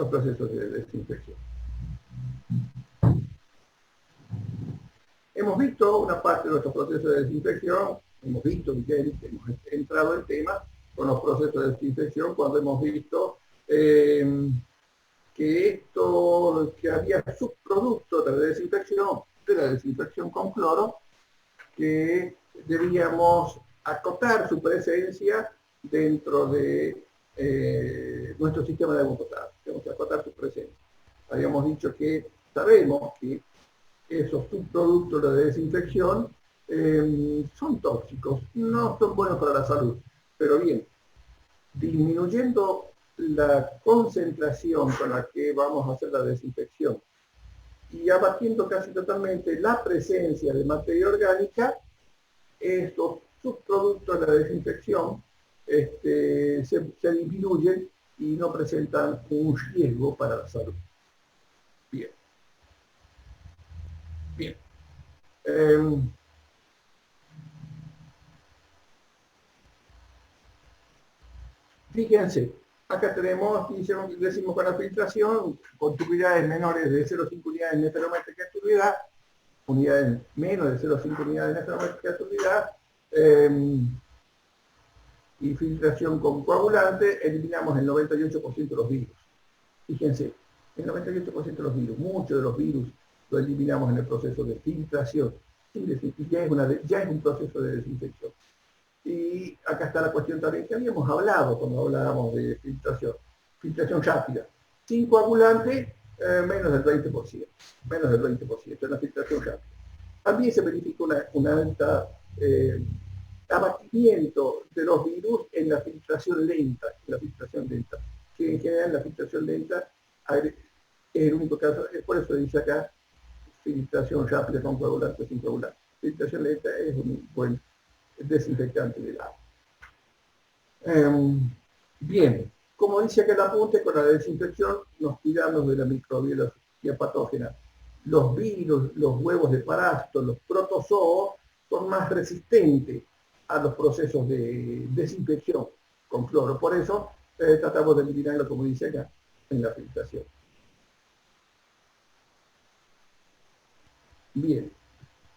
los procesos de desinfección. Hemos visto una parte de nuestros procesos de desinfección, hemos visto, hemos entrado en tema con los procesos de desinfección cuando hemos visto que había subproductos de la desinfección con cloro, que debíamos acotar su presencia dentro de nuestro sistema de agua potable. Tenemos que acotar su presencia. Habíamos dicho que sabemos que esos subproductos de desinfección son tóxicos, no son buenos para la salud. Pero bien, disminuyendo la concentración con la que vamos a hacer la desinfección y abatiendo casi totalmente la presencia de materia orgánica, estos subproductos de la desinfección se disminuyen y no presentan un riesgo para la salud. Bien. Bien. Fíjense, acá tenemos, decimos con la filtración, con turbidades menores de 0,5 unidades en nefrométrica de turbidez, unidades menos de 0,5 unidades en nefrométrica de turbidez, y filtración con coagulante, eliminamos el 98% de los virus. Fíjense, el 98% de los virus, muchos de los virus lo eliminamos en el proceso de filtración. Ya es un proceso de desinfección. Y acá está la cuestión también que habíamos hablado cuando hablábamos de filtración rápida. Sin coagulante, menos del 20%, en la filtración rápida. También se verifica una alta abatimiento de los virus en la filtración lenta, que en general la filtración lenta es el único caso, por eso dice acá filtración rápida con coagulante o sin coagulante. Filtración lenta es un buen desinfectante del agua. Bien, como dice acá el apunte, con la desinfección nos cuidamos de la microbiología patógena. Los virus, los huevos de parásitos, los protozoos son más resistentes a los procesos de desinfección con cloro. Por eso tratamos de eliminarlo, como dice acá, en la filtración. Bien,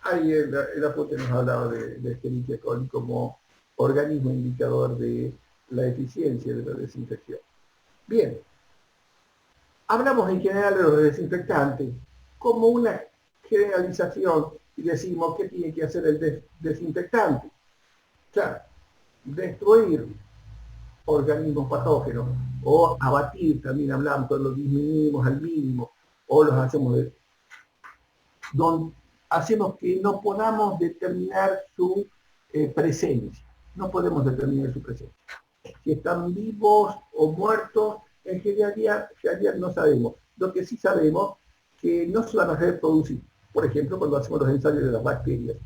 ahí el apunte nos hablaba de Escherichia coli como organismo indicador de la eficiencia de la desinfección. Bien, hablamos en general de los desinfectantes como una generalización y decimos qué tiene que hacer el desinfectante. Claro, destruir organismos patógenos o abatir, también hablamos, los disminuimos al mínimo o los hacemos que no podamos determinar su presencia. No podemos determinar su presencia. Si están vivos o muertos, en realidad no sabemos. Lo que sí sabemos que no se van a reproducir. Por ejemplo, cuando hacemos los ensayos de las bacterias.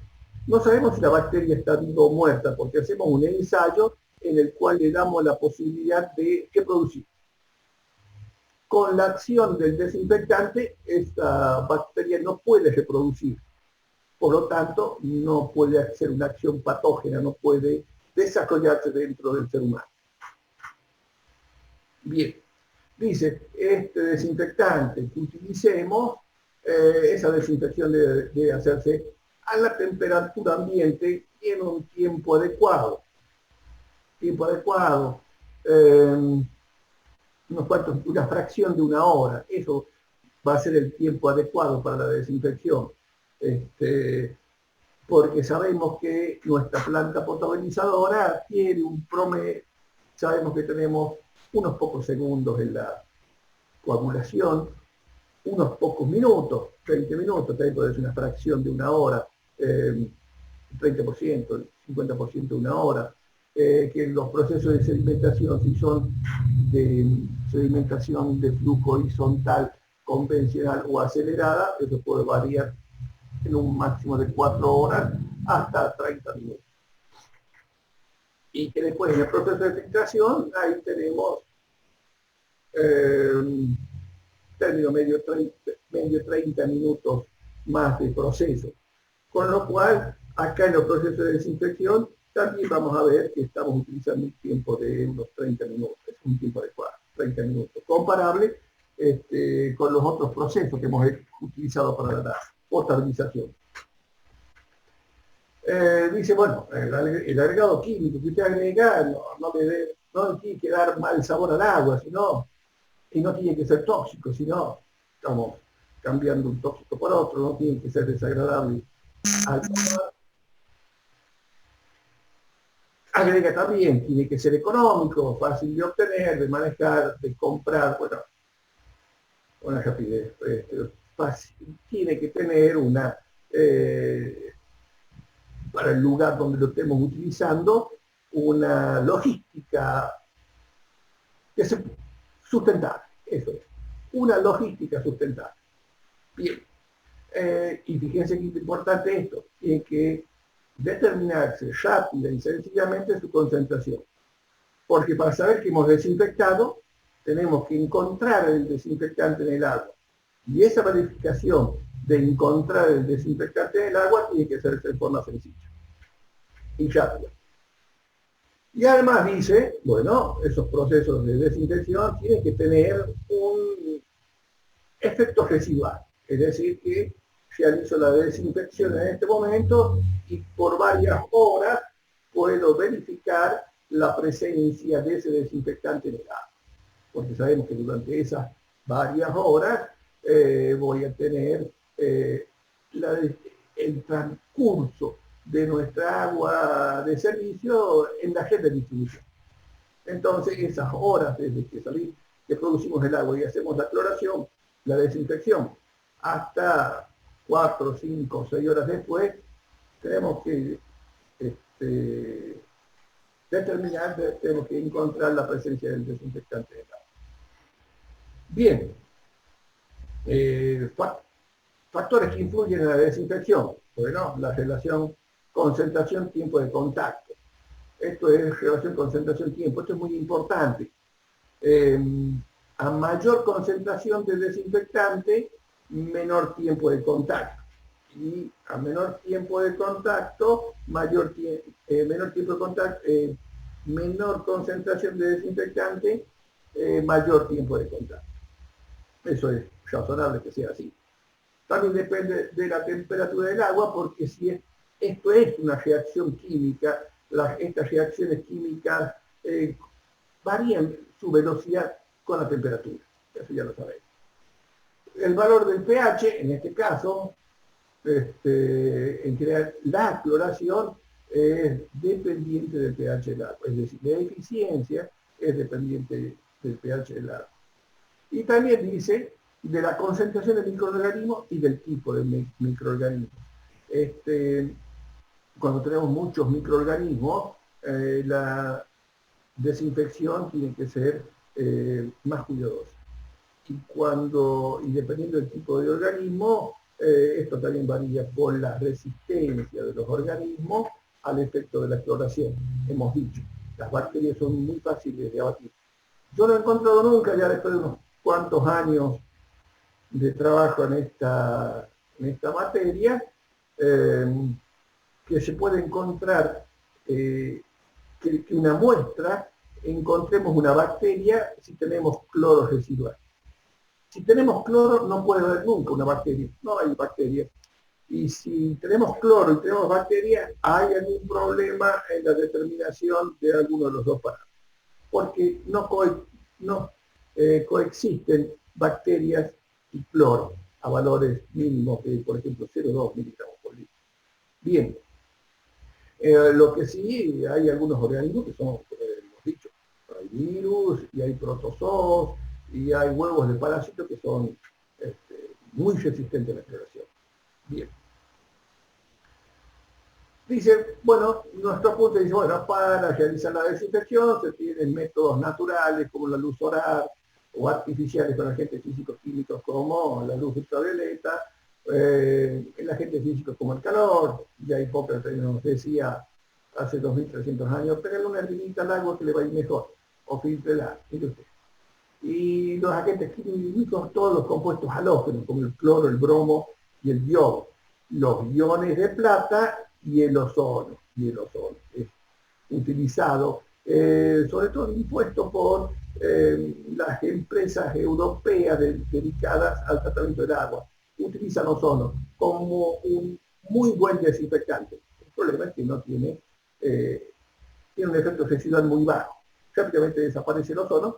No sabemos si la bacteria está viva o muerta, porque hacemos un ensayo en el cual le damos la posibilidad de reproducir. Con la acción del desinfectante, esta bacteria no puede reproducir. Por lo tanto, no puede hacer una acción patógena, no puede desarrollarse dentro del ser humano. Bien, dice, este desinfectante que utilicemos, esa desinfección debe hacerse a la temperatura ambiente y en un tiempo adecuado. Una fracción de una hora. Eso va a ser el tiempo adecuado para la desinfección. Porque sabemos que nuestra planta potabilizadora tiene un promedio, sabemos que tenemos unos pocos segundos en la coagulación, unos pocos minutos, 20 minutos, también puede ser una fracción de una hora, 30%, 50% de una hora, que los procesos de sedimentación, si son de sedimentación de flujo horizontal, convencional o acelerada, eso puede variar en un máximo de 4 horas hasta 30 minutos. Y que después en el proceso de filtración, ahí tenemos término medio 30 minutos más de proceso. Con lo cual, acá en los procesos de desinfección, también vamos a ver que estamos utilizando un tiempo de unos 30 minutos, es un tiempo adecuado, 30 minutos, comparable con los otros procesos que hemos utilizado para la potabilización. Dice, bueno, el agregado químico que usted agrega no le tiene que dar mal sabor al agua, sino, y no tiene que ser tóxico, sino estamos cambiando un tóxico por otro, no tiene que ser desagradable al agua. Agrega también, tiene que ser económico, fácil de obtener, de manejar, de comprar, bueno, una rapidez, tiene que tener una, para el lugar donde lo estemos utilizando, una logística que se sustentable, eso es, una logística sustentable. Bien, y fíjense que es importante esto, tiene que determinarse rápida y sencillamente su concentración, porque para saber que hemos desinfectado, tenemos que encontrar el desinfectante en el agua, y esa verificación de encontrar el desinfectante en el agua tiene que hacerse de forma sencilla y rápida. Y además dice, bueno, esos procesos de desinfección tienen que tener un efecto residual, es decir, que realizo la desinfección en este momento y por varias horas puedo verificar la presencia de ese desinfectante en el agua, porque sabemos que durante esas varias horas voy a tener el transcurso de nuestra agua de servicio en la red de distribución. Entonces, esas horas desde que producimos el agua y hacemos la cloración, la desinfección, hasta 4, 5, 6 horas después, tenemos que determinar, tenemos que encontrar la presencia del desinfectante del agua. Bien, factores que influyen en la desinfección. Bueno, la relación concentración-tiempo de contacto. Esto es relación concentración-tiempo. Esto es muy importante. A mayor concentración de desinfectante, menor tiempo de contacto. Y a menor tiempo de contacto, menor tiempo de contacto, menor concentración de desinfectante, mayor tiempo de contacto. Eso es razonable que sea así. También depende de la temperatura del agua, porque si esto es una reacción química, estas reacciones químicas varían su velocidad con la temperatura. Eso ya lo sabéis. El valor del pH, en este caso, en crear la cloración, es dependiente del pH del agua. Es decir, la eficiencia es dependiente del pH del agua. Y también dice de la concentración de microorganismos y del tipo de microorganismos. Cuando tenemos muchos microorganismos, la desinfección tiene que ser más cuidadosa. Y dependiendo del tipo de organismo, esto también varía por la resistencia de los organismos al efecto de la cloración. Hemos dicho, las bacterias son muy fáciles de abatir. Yo no he encontrado nunca, ya después de unos cuantos años de trabajo en esta materia, que se puede encontrar que una muestra encontremos una bacteria si tenemos cloro residual. Si tenemos cloro no puede haber nunca una bacteria, no hay bacteria. Y si tenemos cloro y tenemos bacteria, hay algún problema en la determinación de alguno de los dos parámetros, porque no coexisten bacterias y cloro a valores mínimos de, por ejemplo, 0,2 miligramos por litro. Bien, lo que sí, hay algunos organismos que son, hemos dicho, hay virus y hay protozoos y hay huevos de parásitos que son muy resistentes a la cloración. Bien. Dice, bueno, nuestro apunte dice, bueno, para realizar la desinfección se tienen métodos naturales como la luz solar o artificiales con agentes físicos químicos como la luz ultravioleta, el agente físico como el calor. Ya Hipócrates nos decía hace 2300 años, pégale una hervidita al agua que le va a ir mejor, o filtrela, mire usted. Y los agentes químicos, todos los compuestos halógenos como el cloro, el bromo y el yodo, los iones de plata y el ozono es utilizado sobre todo impuesto por las empresas europeas dedicadas al tratamiento del agua. Utilizan ozono como un muy buen desinfectante. El problema es que no tiene, tiene un efecto residual muy bajo. Rápidamente desaparece el ozono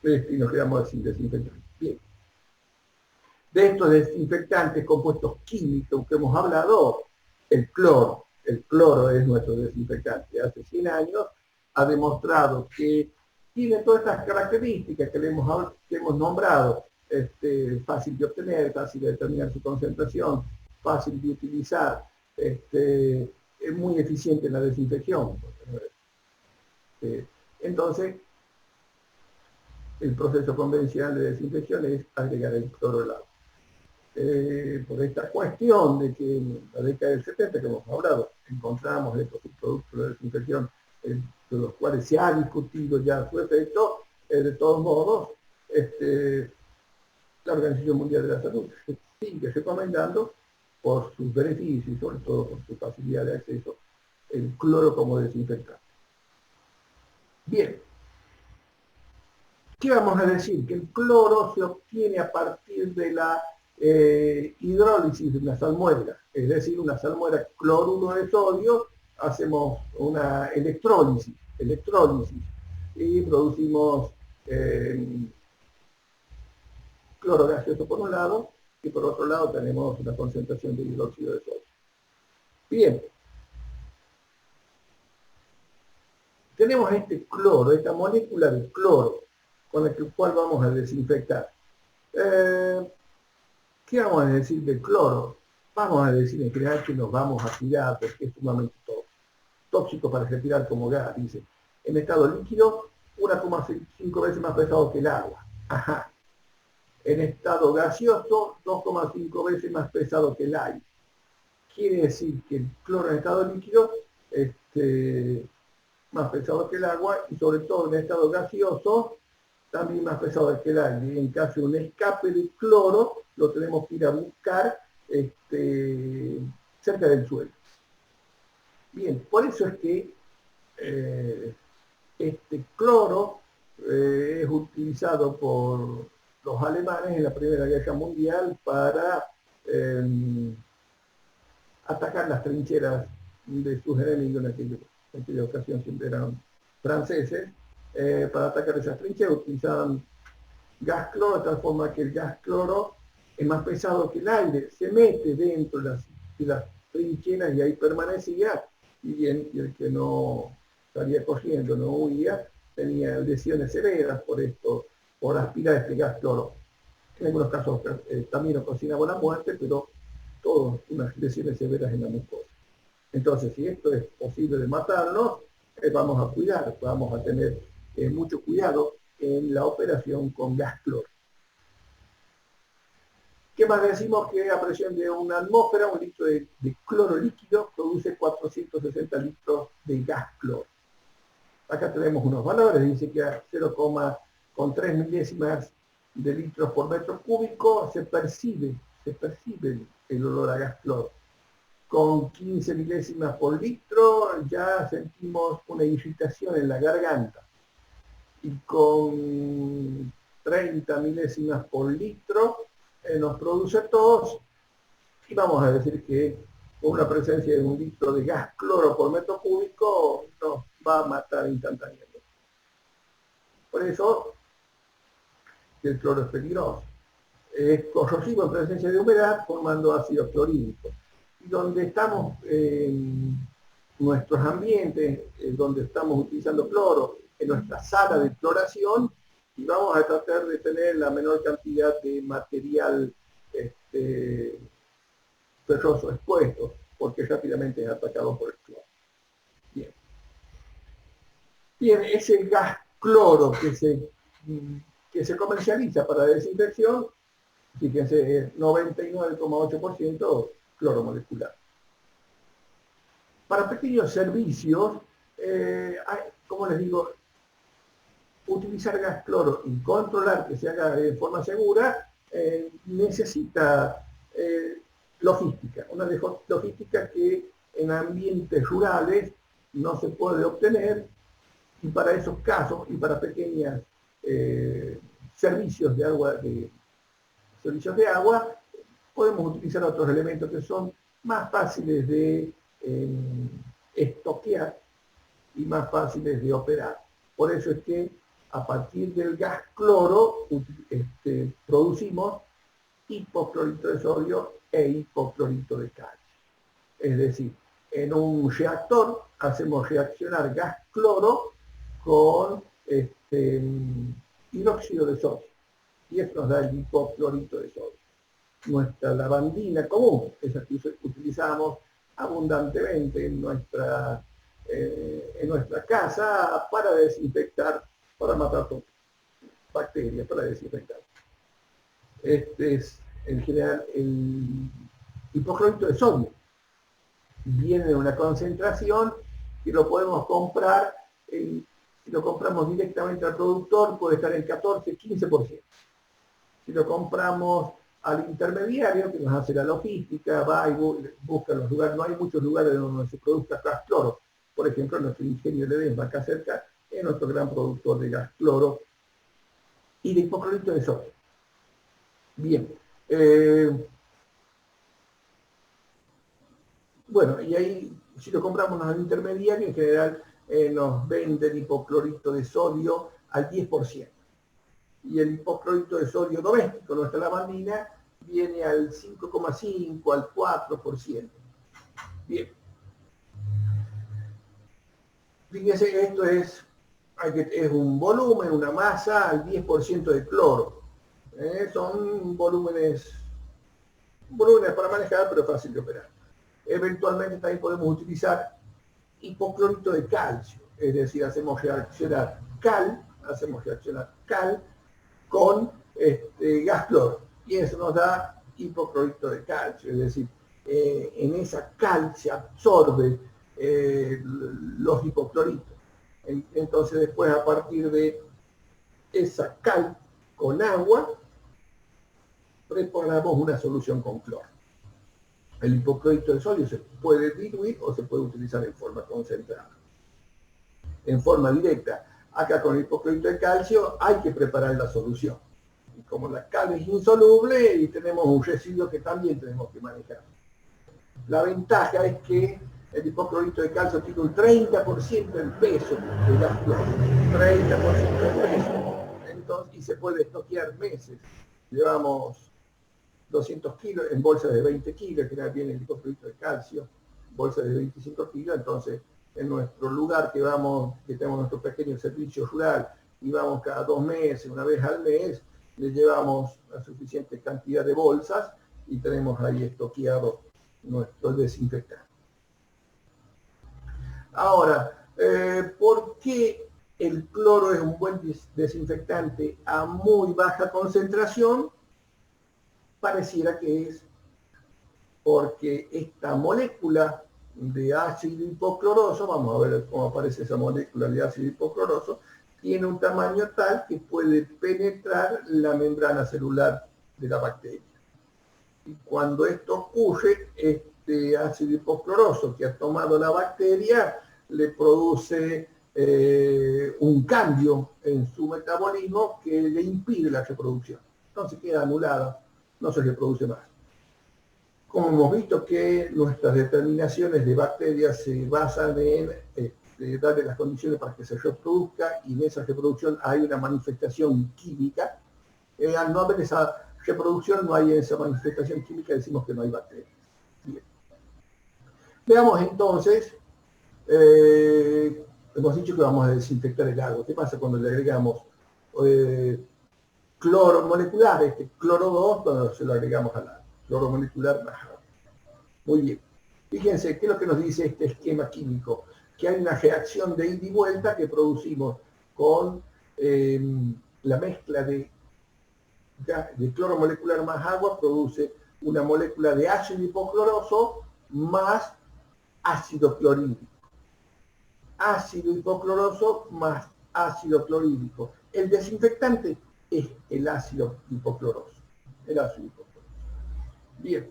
y nos quedamos sin desinfectante. Bien. De estos desinfectantes compuestos químicos que hemos hablado, el cloro es nuestro desinfectante. Hace 100 años ha demostrado que tiene todas estas características que hemos nombrado, fácil de obtener, fácil de determinar su concentración, fácil de utilizar, es muy eficiente en la desinfección. Entonces, el proceso convencional de desinfección es agregar el cloro al agua. Por esta cuestión de que en la década del 70, que hemos hablado, encontramos estos productos de desinfección de los cuales se ha discutido ya su efecto, de todos modos, la Organización Mundial de la Salud sigue recomendando por sus beneficios y sobre todo por su facilidad de acceso el cloro como desinfectante. Bien, ¿qué vamos a decir? Que el cloro se obtiene a partir de la hidrólisis de una salmuera, es decir, una salmuera cloruro de sodio, hacemos una electrólisis y producimos cloro gaseoso por un lado y por otro lado tenemos una concentración de hidróxido de sodio. Bien, tenemos este cloro, esta molécula de cloro con la cual vamos a desinfectar. ¿Qué vamos a decir del cloro? Vamos a decir en general que nos vamos a tirar porque es sumamente tóxico para respirar como gas. Dice, en estado líquido, 1,5 veces más pesado que el agua. Ajá. En estado gaseoso, 2,5 veces más pesado que el aire. Quiere decir que el cloro en estado líquido es más pesado que el agua y sobre todo en estado gaseoso también más pesado que el aire. Y en caso de un escape de cloro, lo tenemos que ir a buscar cerca del suelo. Bien, por eso es que este cloro es utilizado por los alemanes en la Primera Guerra Mundial para atacar las trincheras de sus enemigos en aquella ocasión siempre eran franceses. Para atacar esas trincheras utilizaban gas cloro de tal forma que el gas cloro es más pesado que el aire, se mete dentro de las trincheras y ahí permanecía y el que no salía corriendo, no huía, tenía lesiones severas por esto, por aspirar este gas cloro. En algunos casos también ocasionaba la muerte, pero todas unas lesiones severas en la mucosa. Entonces, si esto es posible de matarnos, vamos a cuidar, vamos a tener mucho cuidado en la operación con gas cloro. ¿Qué más decimos? Que a presión de una atmósfera, un litro de cloro líquido produce 460 litros de gas cloro. Acá tenemos unos valores, dice que a 0,3 milésimas de litros por metro cúbico se percibe el olor a gas cloro. Con 15 milésimas por litro ya sentimos una irritación en la garganta. Y con 30 milésimas por litro nos produce tos. Y vamos a decir que con una presencia de 1 litro de gas cloro por metro cúbico nos va a matar instantáneamente. Por eso el cloro es peligroso. Es corrosivo en presencia de humedad formando ácido clorhídrico. Y donde estamos en nuestros ambientes, donde estamos utilizando cloro, en nuestra sala de exploración, y vamos a tratar de tener la menor cantidad de material ferroso expuesto, porque rápidamente es atacado por el cloro. Bien. Bien, ese gas cloro que se comercializa para desinfección, fíjense, es 99,8% cloro molecular. Para pequeños servicios, como les digo, utilizar gas cloro y controlar que se haga de forma segura necesita logística, una logística que en ambientes rurales no se puede obtener Y para esos casos, y para pequeños servicios de agua, podemos utilizar otros elementos que son más fáciles de estoquear y más fáciles de operar. Por eso es que a partir del gas cloro producimos hipoclorito de sodio e hipoclorito de calcio. Es decir, en un reactor hacemos reaccionar gas cloro con hidróxido de sodio y eso nos da el hipoclorito de sodio. Nuestra lavandina común, esa que utilizamos abundantemente en nuestra casa para desinfectar, para matar bacterias, para desinfectar. Este es en general el hipoclorito de sodio. Viene en una concentración que lo podemos comprar, si lo compramos directamente al productor puede estar en 14-15%. Si lo compramos al intermediario que nos hace la logística, va y busca los lugares, no hay muchos lugares donde se produzca gas cloro. Por ejemplo, nuestro ingenio Ledesma acá cerca es nuestro gran productor de gas cloro y de hipoclorito de sodio. Bien. Bueno, y ahí, si lo compramos al intermediario, en general nos venden hipoclorito de sodio al 10%. Y el hipoclorito de sodio doméstico, nuestra lavandina, viene al 5,5, al 4%. Bien. Fíjense que esto es un volumen, una masa al 10% de cloro. Son volúmenes para manejar, pero fácil de operar. Eventualmente también podemos utilizar hipoclorito de calcio, es decir, hacemos reaccionar cal con gas cloro y eso nos da hipoclorito de calcio, es decir, en esa cal se absorbe los hipocloritos. Entonces después a partir de esa cal con agua preparamos una solución con cloro. El hipoclorito de sodio se puede diluir o se puede utilizar en forma concentrada. En forma directa, acá con el hipoclorito de calcio hay que preparar la solución. Y como la cal es insoluble y tenemos un residuo que también tenemos que manejar. La ventaja es que el hipoclorito de calcio tiene un 30% del peso de gas cloro. 30% del peso. Entonces, y se puede estoquear meses. Llevamos 200 kilos en bolsas de 20 kilos, que viene el hipoclorito de calcio, bolsas de 25 kilos, entonces en nuestro lugar que tenemos nuestro pequeño servicio rural y vamos cada 2 meses, una vez al mes, le llevamos la suficiente cantidad de bolsas y tenemos ahí estoqueado nuestro desinfectante. Ahora, ¿por qué el cloro es un buen desinfectante a muy baja concentración? Pareciera que es porque esta molécula de ácido hipocloroso, vamos a ver cómo aparece esa molécula de ácido hipocloroso, tiene un tamaño tal que puede penetrar la membrana celular de la bacteria. Y cuando esto ocurre, este ácido hipocloroso que ha tomado la bacteria le produce un cambio en su metabolismo que le impide la reproducción. Entonces queda anulada, no se reproduce más. Como hemos visto que nuestras determinaciones de bacterias se basan en darle las condiciones para que se reproduzca y en esa reproducción hay una manifestación química, al no haber esa reproducción, no hay esa manifestación química, decimos que no hay bacterias. Bien. Veamos entonces, hemos dicho que vamos a desinfectar el agua. ¿Qué pasa cuando le agregamos cloro molecular, cloro 2, cuando se lo agregamos al agua? Cloro molecular más agua. Muy bien. Fíjense, ¿qué es lo que nos dice este esquema químico? Que hay una reacción de ida y vuelta que producimos con la mezcla de cloro molecular más agua, produce una molécula de ácido hipocloroso más ácido clorhídrico. Ácido hipocloroso más ácido clorhídrico. El desinfectante es el ácido hipocloroso. Bien.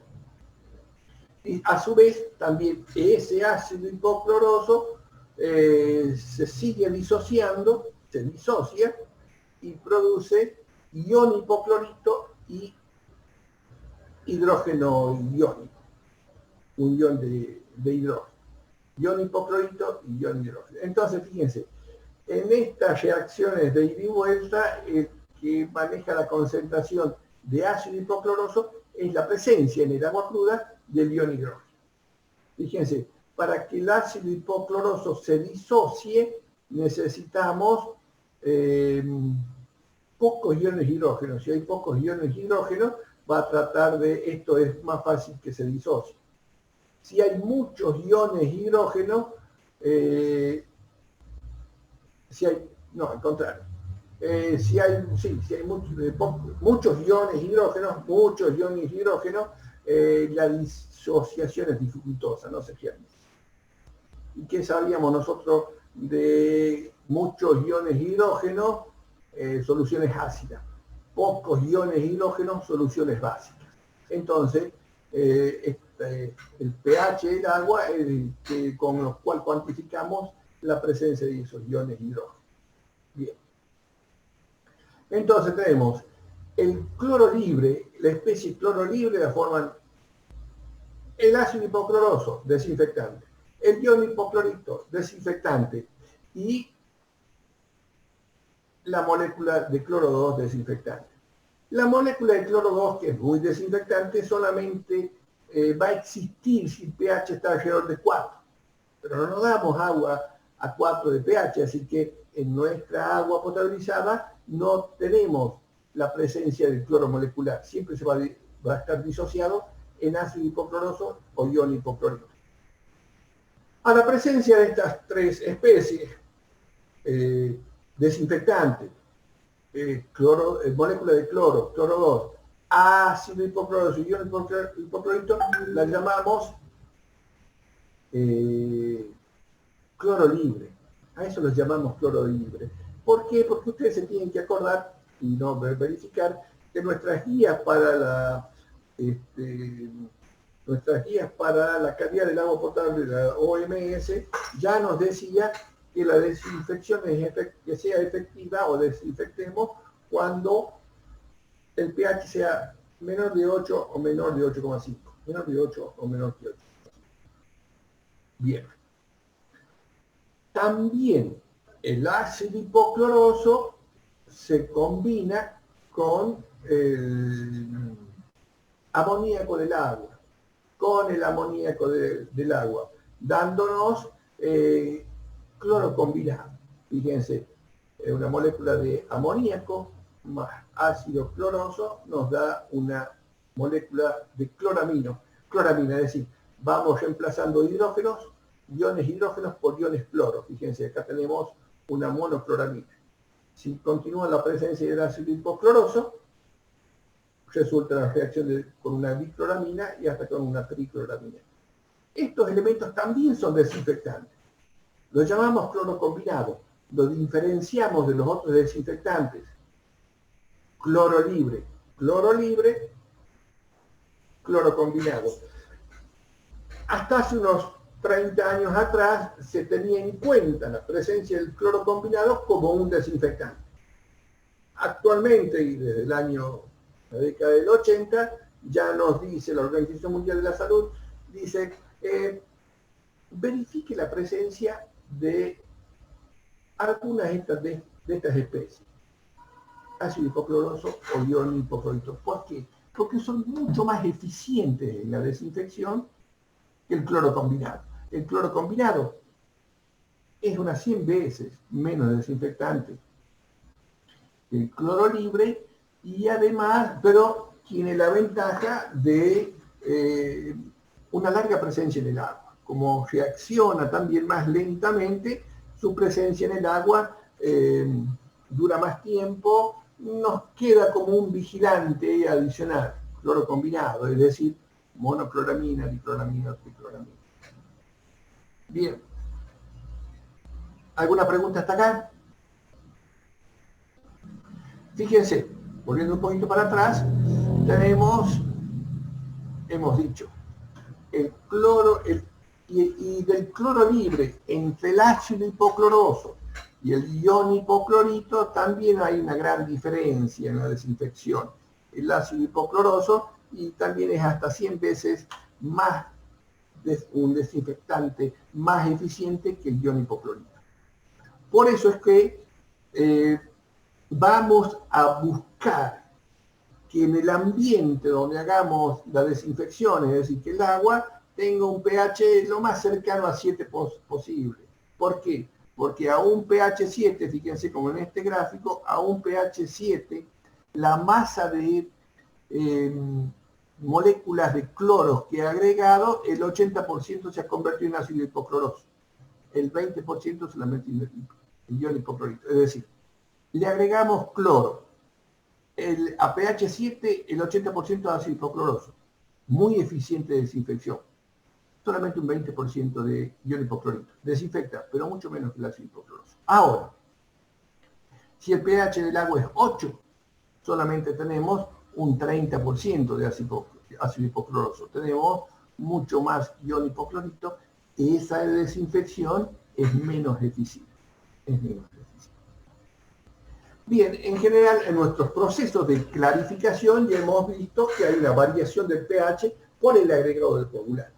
Y a su vez, también ese ácido hipocloroso se sigue disociando, se disocia y produce ion hipoclorito y hidrógeno iónico, un ion de hidrógeno. Ion hipoclorito y ion hidrógeno. Entonces, fíjense, en estas reacciones de ida y vuelta, el que maneja la concentración de ácido hipocloroso es la presencia en el agua cruda del ion hidrógeno. Fíjense, para que el ácido hipocloroso se disocie, necesitamos pocos iones hidrógeno. Si hay pocos iones hidrógeno, va a tratar de, esto es más fácil que se disocie. Si hay muchos iones hidrógeno, al contrario. Si hay muchos iones hidrógeno, la disociación es dificultosa, no se pierde. ¿Y qué sabíamos nosotros de muchos iones hidrógeno? Soluciones ácidas. Pocos iones hidrógeno, soluciones básicas. Entonces, el pH del agua es con lo cual cuantificamos la presencia de esos iones hidrógeno. Bien. Entonces tenemos el cloro libre, la especie cloro libre la forman el ácido hipocloroso, desinfectante, el ion hipoclorito, desinfectante, y la molécula de cloro 2, desinfectante. La molécula de cloro 2, que es muy desinfectante, solamente va a existir si el pH está alrededor de 4. Pero no nos damos agua a 4 de pH, así que en nuestra agua potabilizada no tenemos la presencia del cloro molecular. Siempre se va a estar disociado en ácido hipocloroso o ion hipoclorito. A la presencia de estas tres especies, desinfectante, molécula de cloro, cloro 2, ácido hipocloroso y ion hipoclorito, la llamamos cloro libre. A eso los llamamos cloro libre. ¿Por qué? Porque ustedes se tienen que acordar y no verificar que nuestras guías para la calidad del agua potable, la OMS, ya nos decía que la desinfección que sea efectiva o desinfectemos cuando el pH sea menor de 8 o menor de 8,5. Menor de 8 o menor de 8. Bien. También el ácido hipocloroso se combina con el amoníaco del agua, dándonos cloro combinado. Fíjense, una molécula de amoníaco más ácido cloroso nos da una molécula de cloramina, es decir, vamos reemplazando iones hidrógenos por iones cloro. Fíjense, acá tenemos una monocloramina. Si continúa la presencia del ácido hipocloroso, resulta la reacción con una dicloramina y hasta con una tricloramina. Estos elementos también son desinfectantes. Los llamamos cloro combinado. Los diferenciamos de los otros desinfectantes. Cloro libre, cloro combinado. Hasta hace unos 30 años atrás se tenía en cuenta la presencia del cloro combinado como un desinfectante. Actualmente, y desde la década del 80, ya nos dice la Organización Mundial de la Salud, dice, verifique la presencia de algunas de estas especies, ácido hipocloroso o ion hipoclorito. ¿Por qué? Porque son mucho más eficientes en la desinfección que el cloro combinado. El cloro combinado es unas 100 veces menos desinfectante que el cloro libre y además, pero tiene la ventaja de una larga presencia en el agua. Como reacciona también más lentamente, su presencia en el agua dura más tiempo, nos queda como un vigilante adicional, cloro combinado, es decir, monocloramina, dicloramina, tricloramina. Bien. ¿Alguna pregunta hasta acá? Fíjense, volviendo un poquito para atrás, hemos dicho, el cloro, y del cloro libre entre el ácido hipocloroso y el ion hipoclorito también hay una gran diferencia en la desinfección. El ácido hipocloroso y también es hasta 100 veces más un desinfectante más eficiente que el ion hipoclorito. Por eso es que vamos a buscar que en el ambiente donde hagamos la desinfección, es decir, que el agua tenga un pH lo más cercano a 7 posible. ¿Por qué? Porque a un pH 7, fíjense como en este gráfico, a un pH 7, la masa de moléculas de cloros que he agregado, el 80% se ha convertido en ácido hipocloroso. El 20% solamente en ion hipoclorito. Es decir, le agregamos cloro. A pH 7, el 80% de ácido hipocloroso. Muy eficiente de desinfección. Solamente un 20% de ion hipoclorito. Desinfecta, pero mucho menos que el ácido hipocloroso. Ahora, si el pH del agua es 8, solamente tenemos un 30% de ácido hipocloroso. Tenemos mucho más ion hipoclorito. Esa desinfección es menos eficiente. Bien, en general en nuestros procesos de clarificación ya hemos visto que hay una variación del pH por el agregado del coagulante.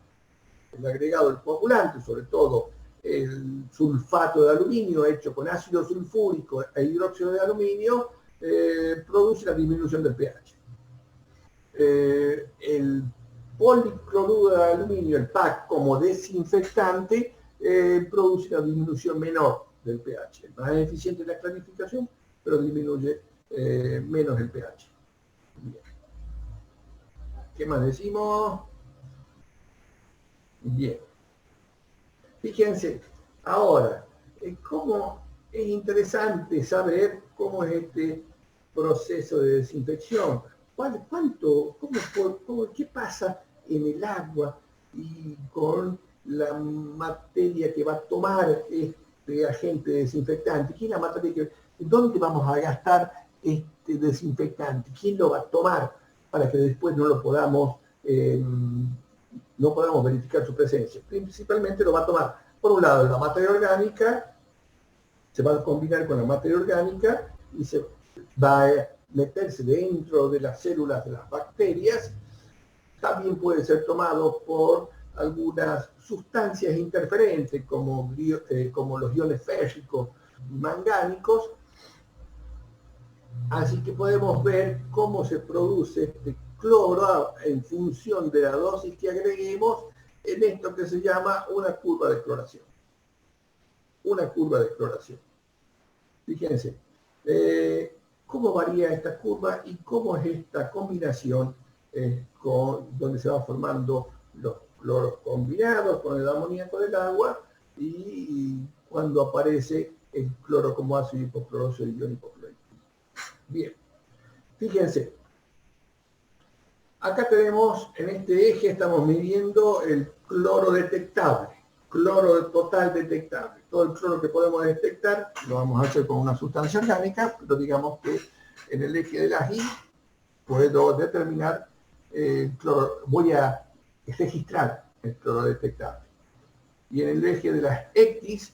El agregado del coagulante, sobre todo el sulfato de aluminio hecho con ácido sulfúrico e hidróxido de aluminio, produce la disminución del pH. El policloruro de aluminio, el PAC, como desinfectante, produce una disminución menor del pH. Más eficiente en la clarificación, pero disminuye menos el pH. Bien. ¿Qué más decimos? Bien. Fíjense, ahora, cómo es interesante saber cómo es este proceso de desinfección. ¿Qué pasa en el agua y con la materia que va a tomar este agente desinfectante? ¿Qué es la materia ¿Dónde vamos a gastar este desinfectante? ¿Quién lo va a tomar para que después no podamos verificar su presencia? Principalmente lo va a tomar, por un lado, la materia orgánica, se va a combinar con la materia orgánica y se va a meterse dentro de las células de las bacterias. También puede ser tomado por algunas sustancias interferentes como los iones férricos y mangánicos. Así que podemos ver cómo se produce este cloro en función de la dosis que agreguemos en esto que se llama una curva de cloración. Una curva de cloración. Fíjense, cómo varía esta curva y cómo es esta combinación donde se van formando los cloros combinados con el amoníaco del agua y cuando aparece el cloro como ácido hipocloroso y ion hipoclorito. Bien, fíjense, acá tenemos, en este eje estamos midiendo el cloro detectable, cloro total detectable. Todo el cloro que podemos detectar lo vamos a hacer con una sustancia orgánica, pero digamos que en el eje de las Y puedo determinar el cloro, voy a registrar el cloro detectable. Y en el eje de las X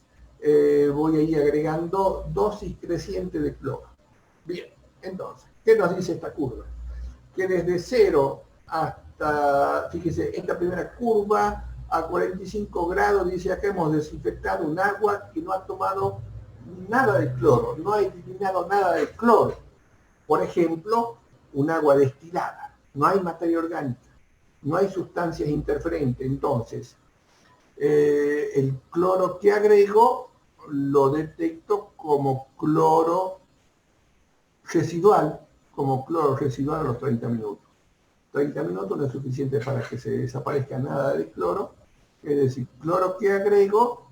voy a ir agregando dosis creciente de cloro. Bien, entonces, ¿qué nos dice esta curva? Que desde 0 hasta, fíjese, esta primera curva a 45 grados, dice acá hemos desinfectado un agua que no ha tomado nada de cloro, no ha eliminado nada de cloro. Por ejemplo, un agua destilada, no hay materia orgánica, no hay sustancias interferentes. Entonces, el cloro que agrego lo detecto como cloro residual, a los 30 minutos. 30 minutos no es suficiente para que se desaparezca nada de cloro, es decir, cloro que agrego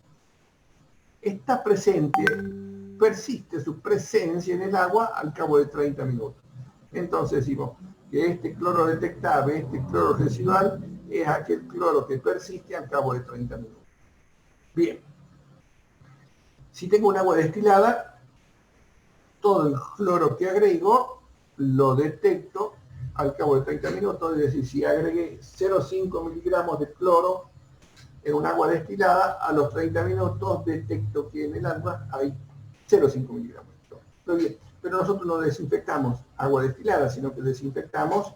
está presente, persiste su presencia en el agua al cabo de 30 minutos. Entonces decimos que este cloro detectable, este cloro residual, es aquel cloro que persiste al cabo de 30 minutos. Bien, si tengo un agua destilada, todo el cloro que agrego lo detecto al cabo de 30 minutos, es decir, si agregué 0,5 miligramos de cloro en un agua destilada, a los 30 minutos detecto que en el agua hay 0,5 miligramos. Pero bien, pero nosotros no desinfectamos agua destilada, sino que desinfectamos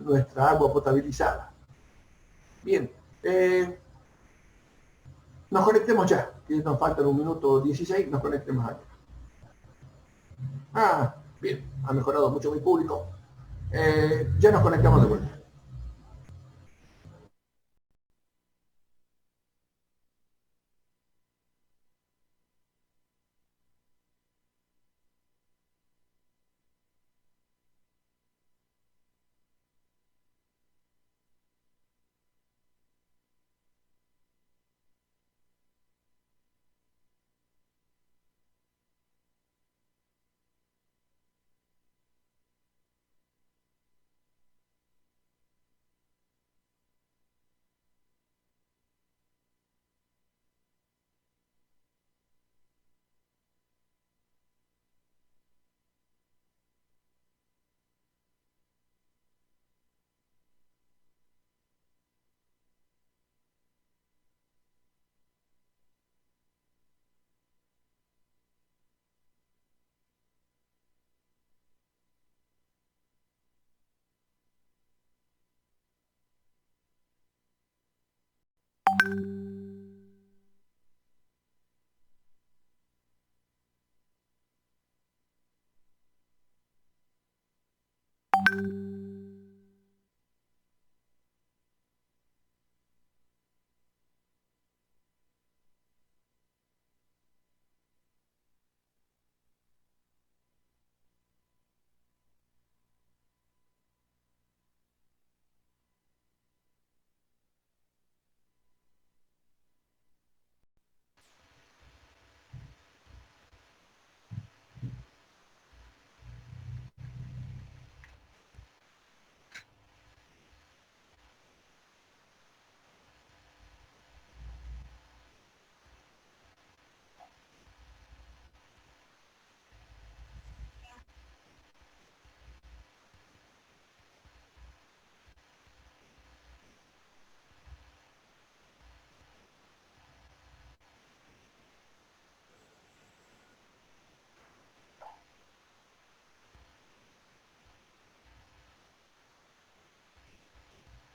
nuestra agua potabilizada. Bien, nos conectemos ya, que nos faltan 1 minuto 16, nos conectemos aquí. Ah, bien, ha mejorado mucho mi público. Ya nos conectamos de vuelta.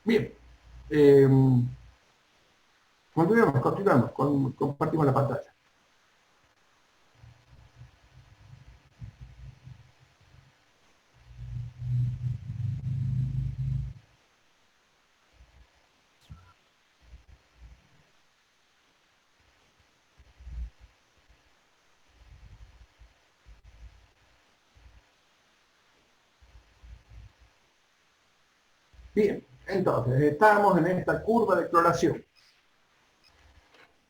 Bien, eh, continuamos, compartimos la pantalla. Bien, entonces, estamos en esta curva de cloración.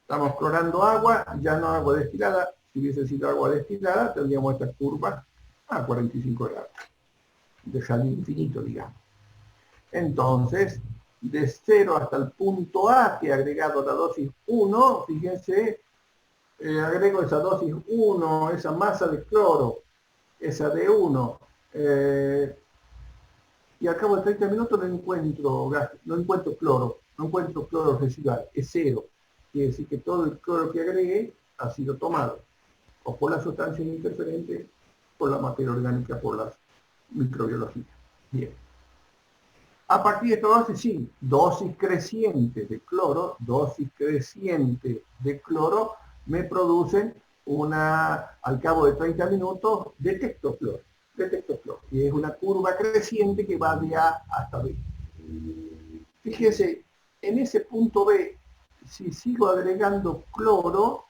Estamos clorando agua, ya no agua destilada. Si hubiese sido agua destilada, tendríamos esta curva a 45 grados, de jardín infinito, digamos. Entonces, de 0 hasta el punto A, que he agregado la dosis 1, fíjense, agrego esa dosis 1, esa masa de cloro, esa de 1, y al cabo de 30 minutos no encuentro gas, no encuentro cloro residual, es 0. Quiere decir que todo el cloro que agregué ha sido tomado, o por las sustancias interferentes, por la materia orgánica, por la microbiología. Bien. A partir de esta dosis, sí, dosis creciente de cloro, me producen al cabo de 30 minutos, detecto cloro. Y es una curva creciente que va de A hasta B. Fíjense, en ese punto B, si sigo agregando cloro,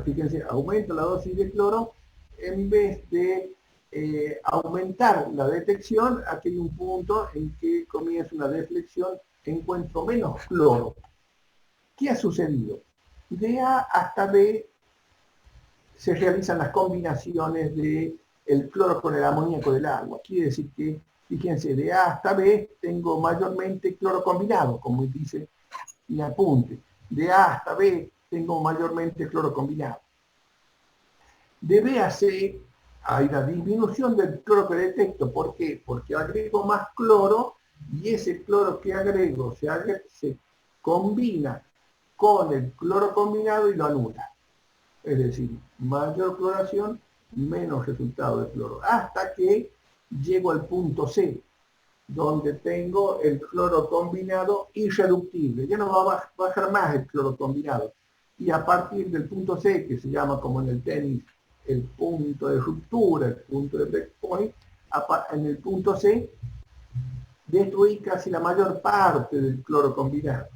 fíjense, aumento la dosis de cloro, en vez de aumentar la detección, aquí hay un punto en que comienza una deflexión, encuentro menos cloro. ¿Qué ha sucedido? De A hasta B se realizan las combinaciones de el cloro con el amoníaco del agua. Quiere decir que, fíjense, de A hasta B tengo mayormente cloro combinado, como dice mi apunte. De A hasta B tengo mayormente cloro combinado. De B a C hay una disminución del cloro que detecto. ¿Por qué? Porque agrego más cloro y ese cloro que agrego se combina con el cloro combinado y lo anula. Es decir, mayor cloración, menos resultado de cloro. Hasta que llego al punto C, donde tengo el cloro combinado irreductible. Ya no va a bajar más el cloro combinado. Y a partir del punto C, que se llama como en el tenis el punto de ruptura, el punto de breakpoint, en el punto C destruí casi la mayor parte del cloro combinado.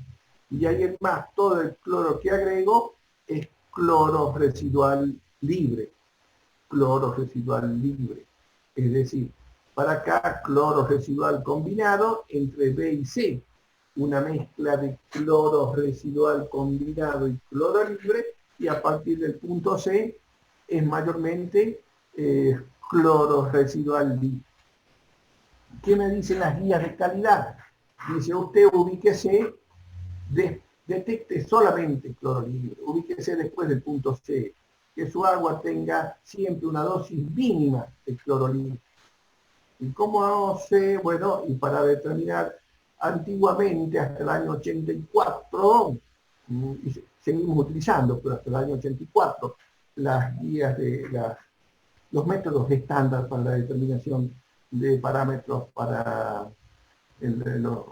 Y ahí es más, todo el cloro que agrego es cloro residual libre. Cloro residual libre. Es decir, para acá cloro residual combinado entre B y C. Una mezcla de cloro residual combinado y cloro libre, y a partir del punto C es mayormente cloro residual libre. ¿Qué me dicen las guías de calidad? Dice, usted ubíquese, detecte solamente cloro libre, ubíquese después del punto C, que su agua tenga siempre una dosis mínima de cloro libre. ¿Y cómo sé? Bueno, y para determinar, antiguamente, hasta el año 84, y seguimos utilizando, pero hasta el año 84, las guías de los métodos estándar para la determinación de parámetros para los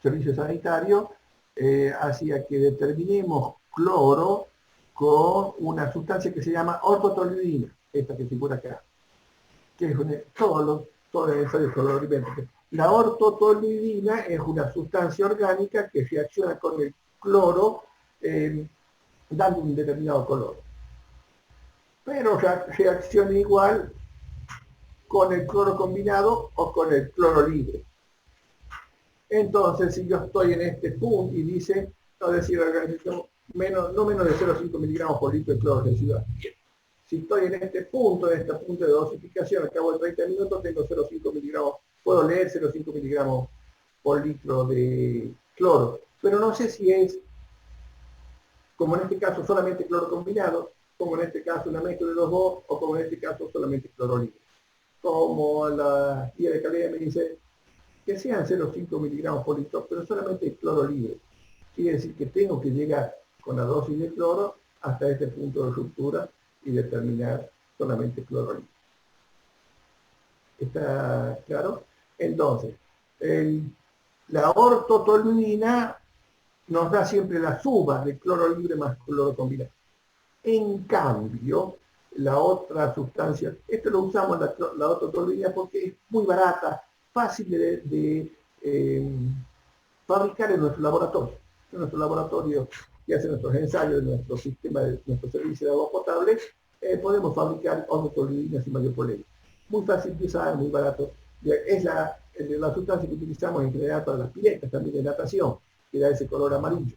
servicios sanitarios, hacía que determinemos cloro con una sustancia que se llama ortotoluidina, esta que figura acá, que es todos los ensayos colorimétricos. La ortotoluidina es una sustancia orgánica que reacciona con el cloro dando un determinado color. Pero reacciona igual con el cloro combinado o con el cloro libre. Entonces, si yo estoy en este punto y dice, no decir organización, no menos de 0,5 miligramos por litro de cloro residual. Si estoy en este punto de dosificación, al cabo de 30 minutos tengo 0,5 miligramos, puedo leer 0,5 miligramos por litro de cloro. Pero no sé si es, como en este caso, solamente cloro combinado, como en este caso una mezcla de los dos, o como en este caso solamente cloro libre. Como la guía de calidad me dice que sean 0,5 miligramos por litro, pero solamente cloro libre. Quiere decir que tengo que llegar con la dosis de cloro hasta este punto de ruptura y determinar solamente cloro libre. ¿Está claro? Entonces, la ortotoluidina nos da siempre la suma de cloro libre más cloro combinado. En cambio, la otra sustancia, esto lo usamos la ortotoluidina porque es muy barata, fácil de fabricar en nuestro laboratorio. En nuestro laboratorio que hace nuestros ensayos, de nuestro sistema, de nuestro servicio de agua potable, podemos fabricar ortotoluidina sin mayor problema. Muy fácil de usar, muy barato. Es la sustancia que utilizamos en general para las piletas también de natación, que da ese color amarillo.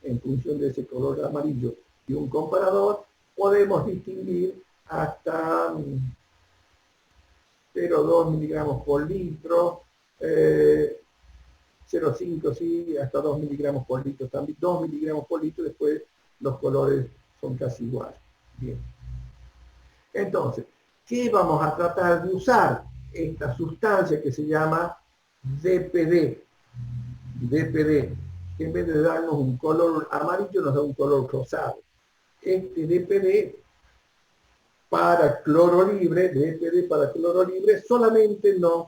En función de ese color amarillo y un comparador, podemos distinguir hasta 0,2 miligramos por litro, 0,5 sí, hasta 2 miligramos por litro también, 2 miligramos por litro, después los colores son casi iguales. Bien. Entonces, ¿qué vamos a tratar de usar? Esta sustancia que se llama DPD. DPD, que en vez de darnos un color amarillo nos da un color rosado. Este DPD para cloro libre, DPD para cloro libre, solamente nos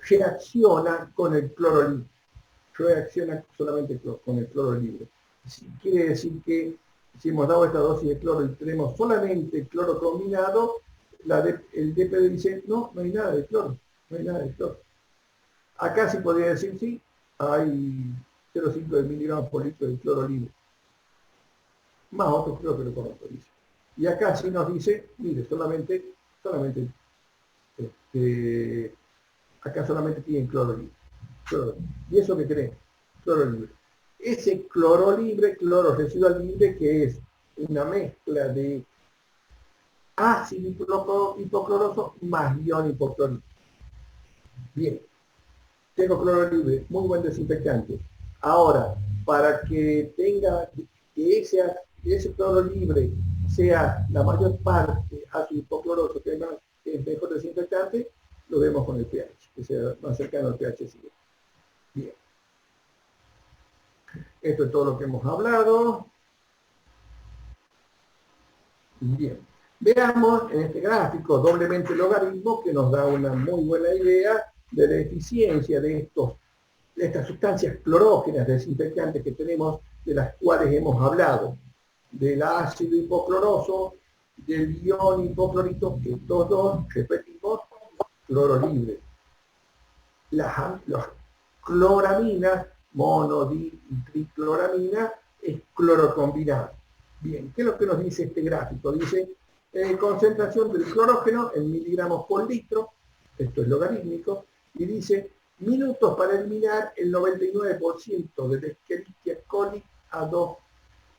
reacciona con el cloro libre. Reacciona solamente con el cloro libre. Quiere decir que si hemos dado esta dosis de cloro y tenemos solamente cloro combinado, el DPD dice, no hay nada de cloro, no hay nada de cloro. Acá sí podría decir, sí, hay 0,5 miligramos por litro de cloro libre. Más otros creo que lo conozco, dice. Y acá sí nos dice, mire, solamente acá solamente tienen cloro libre. ¿Y eso qué creen? Cloro libre. Ese cloro libre, cloro residual libre, que es una mezcla de ácido hipocloroso más ion hipoclorito. Bien, tengo cloro libre, muy buen desinfectante. Ahora, para que tenga, que ese cloro libre sea la mayor parte ácido hipocloroso, que es mejor desinfectante, lo vemos con el pH, que sea más cercano al pH 7. Bien. Esto es todo lo que hemos hablado. Bien. Veamos en este gráfico doblemente logaritmo que nos da una muy buena idea de la eficiencia de estas sustancias clorógenas desinfectantes que tenemos, de las cuales hemos hablado, del ácido hipocloroso, del ion hipoclorito, que estos dos, repetimos, cloro libre. Las cloraminas, mono, di y tricloramina, es cloro combinado. Bien, ¿qué es lo que nos dice este gráfico? Dice concentración del clorógeno en miligramos por litro, esto es logarítmico, y dice minutos para eliminar el 99% de la Escherichia coli a 2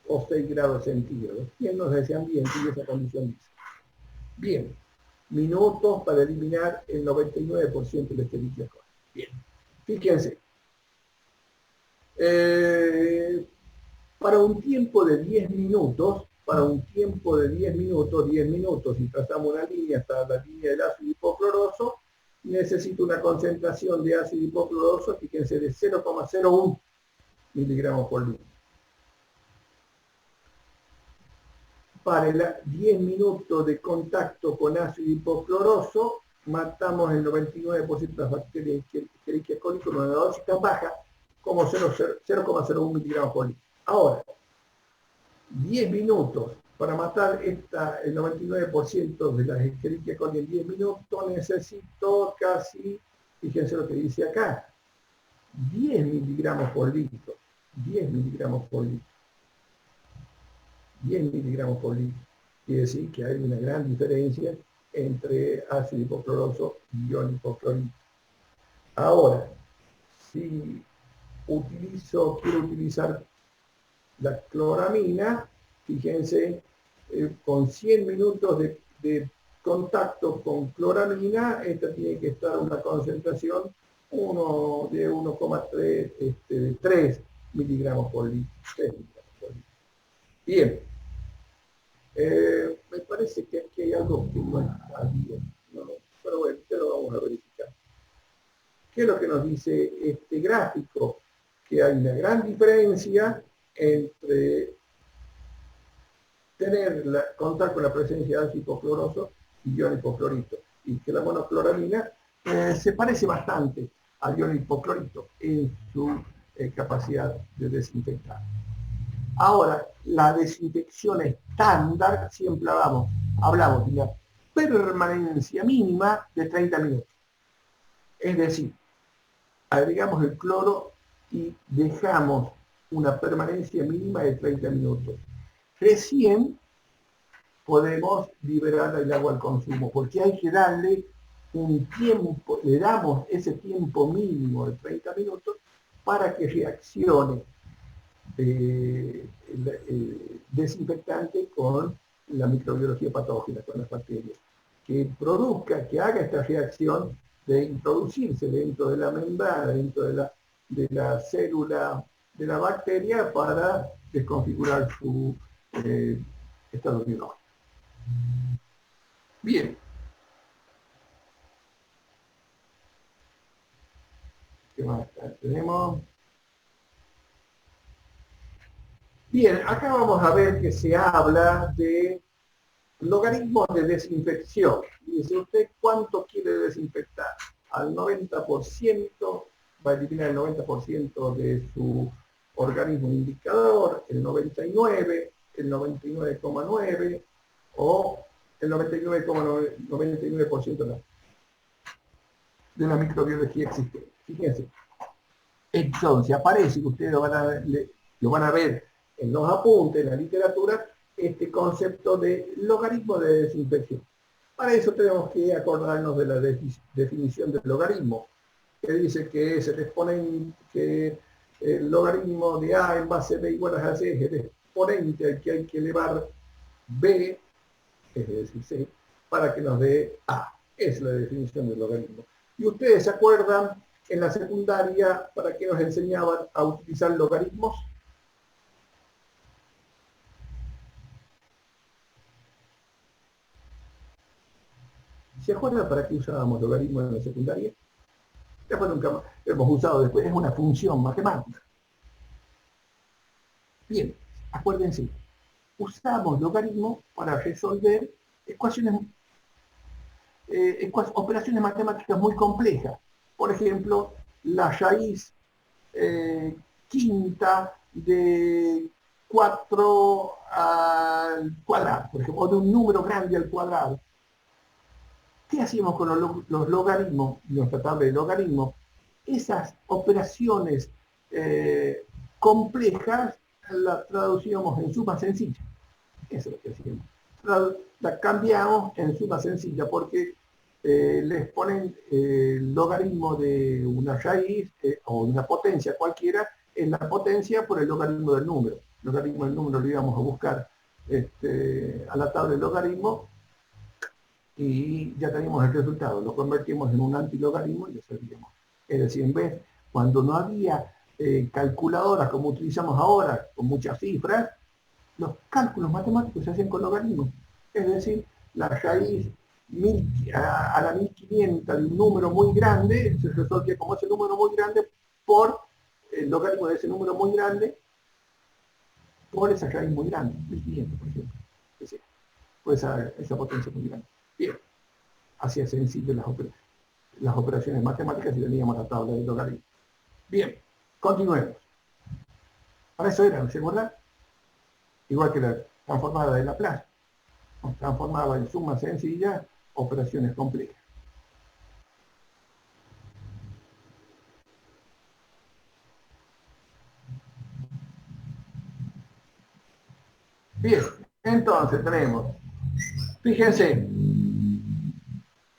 o 6 grados centígrados. ¿Quién nos desea ambiente y esa condición dice? Bien, minutos para eliminar el 99% de la Escherichia coli. Bien, fíjense, para un tiempo de 10 minutos, 10 minutos, y trazamos una línea hasta la línea del ácido hipocloroso, necesito una concentración de ácido hipocloroso, fíjense, de 0,01 miligramos por litro. Para 10 minutos de contacto con ácido hipocloroso, matamos el 99% de las bacterias Escherichia coli con una dosis tan baja como 0,01 miligramos por litro. Ahora, 10 minutos para matar el 99% de las Escherichia coli en 10 minutos, necesito casi, fíjense lo que dice acá, 10 miligramos por litro. 10 miligramos por litro. 10 miligramos por litro. Quiere decir que hay una gran diferencia entre ácido hipocloroso y ion hipoclorito. Ahora, si quiero utilizar la cloramina, fíjense, con 100 minutos de contacto con cloramina, esta tiene que estar una concentración de 1,3 de 3 miligramos por litro. 3 miligramos por litro. Bien, me parece que aquí hay algo que no está bien, ¿no? Pero bueno, ya lo vamos a verificar. ¿Qué es lo que nos dice este gráfico? Que hay una gran diferencia entre contar con la presencia de ácido hipocloroso y ion hipoclorito, y que la monocloramina se parece bastante al ion hipoclorito en su capacidad de desinfectar. Ahora, la desinfección estándar, siempre hablamos de una permanencia mínima de 30 minutos. Es decir, agregamos el cloro y dejamos una permanencia mínima de 30 minutos. Recién podemos liberar el agua al consumo, porque hay que darle un tiempo, le damos ese tiempo mínimo de 30 minutos para que reaccione el desinfectante con la microbiología patógena, con las bacterias, que haga esta reacción de introducirse dentro de la membrana, dentro de la célula de la bacteria para desconfigurar su estado biológico. Bien. ¿Qué más tenemos? Bien, acá vamos a ver que se habla de logaritmos de desinfección. Dice usted cuánto quiere desinfectar. Al 90% va a eliminar el 90% de su organismo indicador, el 99, el 99,9 o el 99,99% de la microbiología existente. Fíjense. Entonces aparece, ustedes lo van a ver en los apuntes, en la literatura, este concepto de logaritmo de desinfección. Para eso tenemos que acordarnos de la definición del logaritmo, que dice que es el exponente, que el logaritmo de A en base B igual a C es el exponente al que hay que elevar B, es decir, C, para que nos dé A. Es la definición del logaritmo. Y ustedes se acuerdan en la secundaria para qué nos enseñaban a utilizar logaritmos. ¿Se acuerdan para qué usábamos logaritmos en la secundaria? Después nunca hemos usado después, es una función matemática. Bien, acuérdense, usamos logaritmos para resolver operaciones matemáticas muy complejas. Por ejemplo, la raíz quinta de 4 al cuadrado, por ejemplo, o de un número grande al cuadrado. ¿Qué hacíamos con los logaritmos, nuestra tabla de logaritmos? Esas operaciones complejas las traducíamos en suma sencilla. Eso es lo que hacíamos. La cambiamos en suma sencilla porque les ponen el logaritmo de una raíz o una potencia cualquiera en la potencia por el logaritmo del número. El logaritmo del número lo íbamos a buscar a la tabla de logaritmo y ya teníamos el resultado. Lo convertimos en un antilogaritmo y lo sabíamos. Es decir, en vez, cuando no había calculadoras como utilizamos ahora, con muchas cifras, los cálculos matemáticos se hacen con logaritmos. Es decir, la raíz a la 1500 de un número muy grande se resuelve como ese número muy grande por el logaritmo de ese número muy grande por esa raíz muy grande, 1500 por ejemplo. Es decir, por esa potencia muy grande. Bien, así es sencillo las operaciones matemáticas y teníamos la tabla de logaritmos. Bien, continuemos. Para eso era, ¿se acuerdan? Igual que la transformada de Laplace. Nos transformaba en suma sencilla operaciones complejas. Bien, entonces tenemos, fíjense,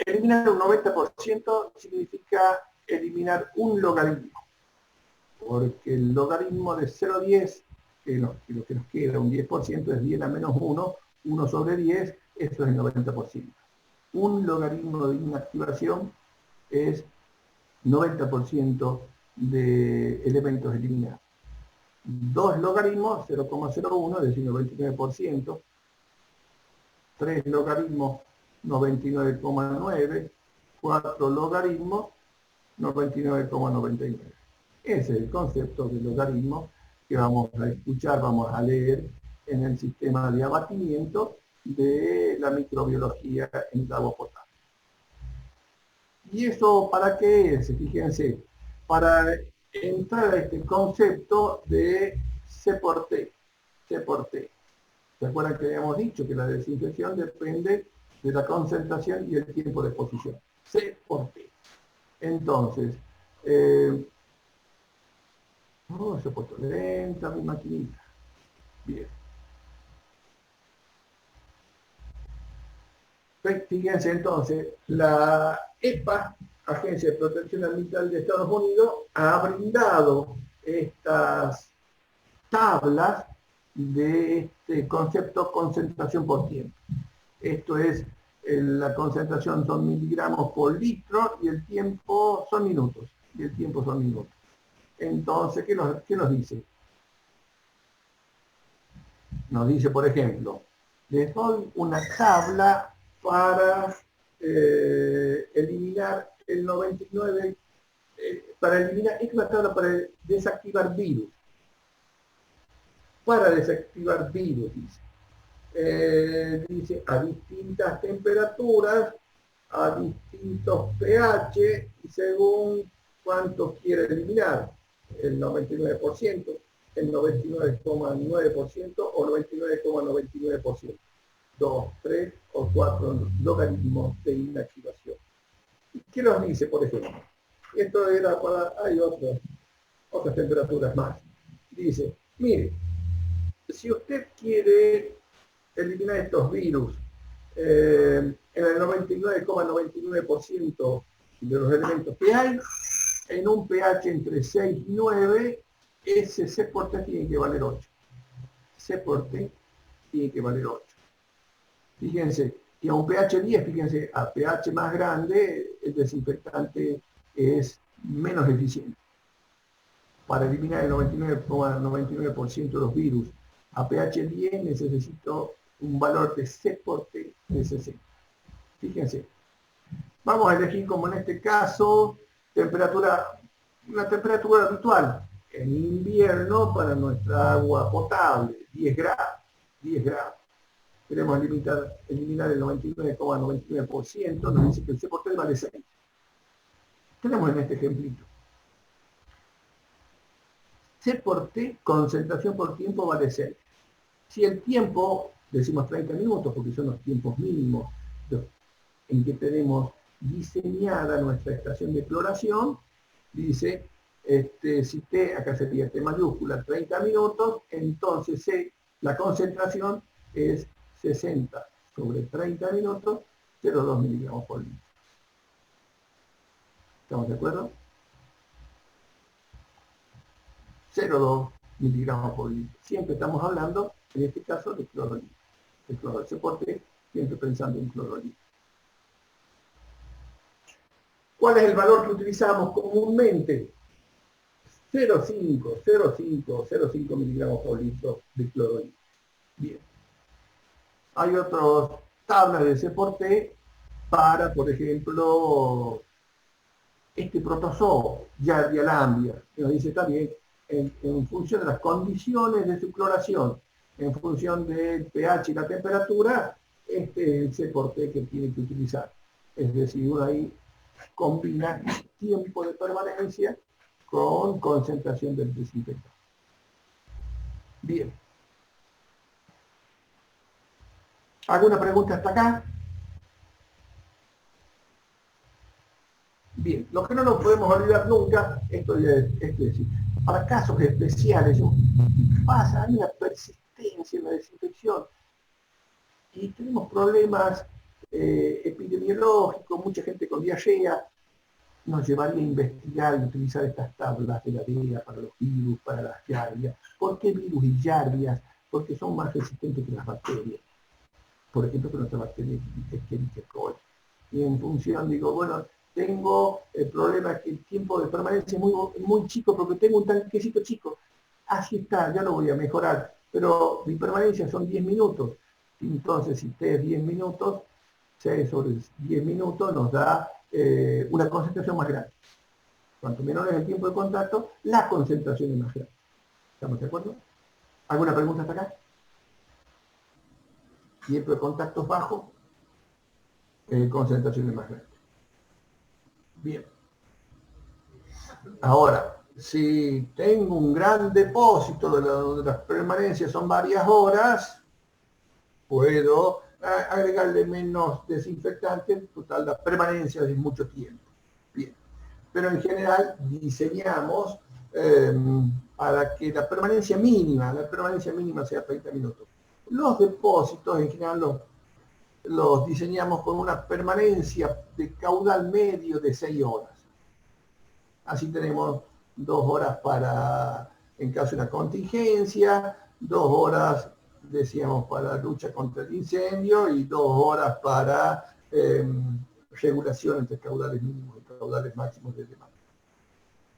eliminar un 90% significa eliminar un logaritmo, porque el logaritmo de 0 a 10, lo que nos queda, un 10%, es 10 a menos 1, 1 sobre 10, eso es el 90%. Un logaritmo de inactivación es 90% de elementos eliminados. Dos logaritmos, 0,01, es decir, 99%. Tres logaritmos, 99,9. Cuatro logaritmos, 99,99. Ese es el concepto de logaritmo que vamos a escuchar, vamos a leer en el sistema de abatimiento de la microbiología en grado potable. ¿Y eso para qué es? Fíjense, para entrar a este concepto de C por T. C por T. ¿Se acuerdan que habíamos dicho que la desinfección depende de la concentración y el tiempo de exposición? C por T. Entonces, se ha puesto lenta mi maquinita. Bien. Fíjense entonces, la EPA, Agencia de Protección Ambiental de Estados Unidos, ha brindado estas tablas de este concepto concentración por tiempo. Esto es, la concentración son miligramos por litro y el tiempo son minutos. Y el tiempo son minutos. Entonces, ¿qué nos dice? Nos dice, por ejemplo, les doy una tabla para eliminar el 99, para eliminar, es una tabla para desactivar virus. Para desactivar virus, dice. Dice a distintas temperaturas, a distintos pH y según cuánto quiere eliminar, el 99%, el 99,9% o 99,99%. 2, 3 o 4 logaritmos de inactivación. ¿Qué nos dice, por ejemplo? Esto era para, hay otras temperaturas más. Dice, mire, si usted quiere eliminar estos virus en el 99,99% de los elementos que hay, en un pH entre 6 y 9, ese C por T tiene que valer 8. C por T tiene que valer 8. Fíjense, y a un pH 10, fíjense, a pH más grande, el desinfectante es menos eficiente. Para eliminar el 99,99% de los virus a pH 10 necesito un valor de C por T de 60. Fíjense, vamos a elegir como en este caso una temperatura habitual, en invierno para nuestra agua potable, 10 grados, 10 grados. Queremos eliminar el 99,99%, nos dice que el C por T vale 6. Tenemos en este ejemplito. C por T, concentración por tiempo, vale 6. Si el tiempo, decimos 30 minutos, porque son los tiempos mínimos en que tenemos diseñada nuestra estación de cloración, dice, si T, acá sería T mayúscula, 30 minutos, entonces C, la concentración es 60 sobre 30 minutos, 0,2 miligramos por litro. ¿Estamos de acuerdo? 0,2 miligramos por litro. Siempre estamos hablando, en este caso, de clorolito. De clorolito. ¿Por qué? Siempre pensando en clorolito. ¿Cuál es el valor que utilizamos comúnmente? 0,5 miligramos por litro de clorolito. Bien. Hay otras tablas de C por T para, por ejemplo, este protozoo, Giardia lamblia, que nos dice también en función de las condiciones de su cloración, en función del pH y la temperatura, este es el C por T que tiene que utilizar. Es decir, uno ahí combina tiempo de permanencia con concentración del desinfectante. Bien. ¿Alguna pregunta hasta acá? Bien, lo que no nos podemos olvidar nunca, esto es decir, para casos especiales, pasa, hay una persistencia en la desinfección y tenemos problemas epidemiológicos, mucha gente con diarrea, nos llevaría a investigar y utilizar estas tablas de la DEA para los virus, para las yardias. ¿Por qué virus y yardias? Porque son más resistentes que las bacterias. Por ejemplo, que nuestra bacteria Escherichia coli. Y en función, digo, bueno, tengo el problema que el tiempo de permanencia es muy chico porque tengo un tanquecito chico. Así está, ya lo voy a mejorar. Pero mi permanencia son 10 minutos. Entonces, si T es 10 minutos, 6 sobre 10 minutos nos da una concentración más grande. Cuanto menor es el tiempo de contacto, la concentración es más grande. ¿Estamos de acuerdo? ¿Alguna pregunta hasta acá? Tiempo de contacto bajo, concentración es más grande. Bien. Ahora, si tengo un gran depósito donde las permanencias son varias horas, puedo agregarle menos desinfectante, total, la permanencia es mucho tiempo. Bien. Pero en general diseñamos para que la permanencia mínima sea 30 minutos. Los depósitos en general los diseñamos con una permanencia de caudal medio de 6 horas. Así tenemos 2 horas para, en caso de una contingencia, 2 horas, decíamos, para lucha contra el incendio y 2 horas para regulación entre caudales mínimos y caudales máximos de demanda.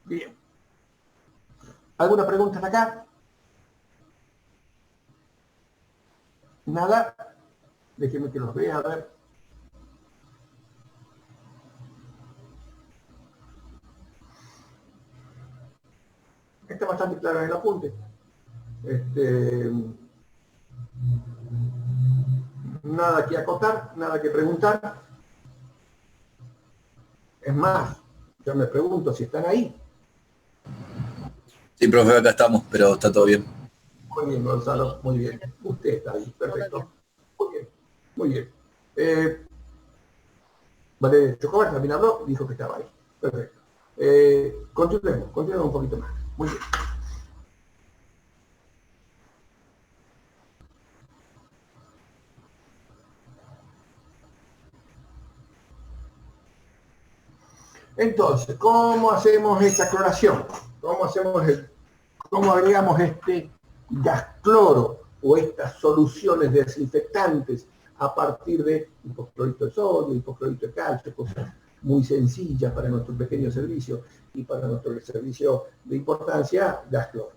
Bien. ¿Alguna pregunta hasta acá? ¿Nada? Déjenme que los vea, a ver. Está bastante claro en el apunte. Nada que acotar, nada que preguntar. Es más, yo me pregunto si están ahí. Sí, profe, acá estamos, pero está todo bien. Muy bien, Gonzalo, muy bien. Usted está ahí, perfecto. Muy bien, muy bien. Vale, Chocobar también habló, dijo que estaba ahí. Perfecto. Continuemos un poquito más. Muy bien. Entonces, ¿cómo hacemos esta cloración? ¿Cómo agregamos este gas cloro o estas soluciones desinfectantes a partir de hipoclorito de sodio, hipoclorito de calcio, cosas muy sencillas para nuestro pequeño servicio y para nuestro servicio de importancia, gas cloro.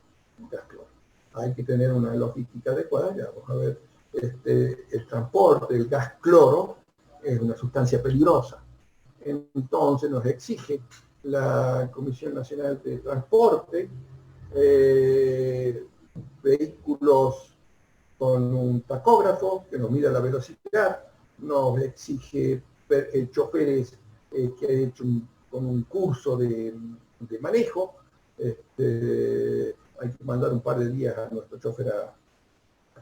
Hay que tener una logística adecuada, ya vamos a ver, el transporte del gas cloro es una sustancia peligrosa. Entonces nos exige la Comisión Nacional de Transporte vehículos con un tacógrafo que nos mida la velocidad, nos exige choferes que han hecho con un curso de manejo. Hay que mandar un par de días a nuestro chofer a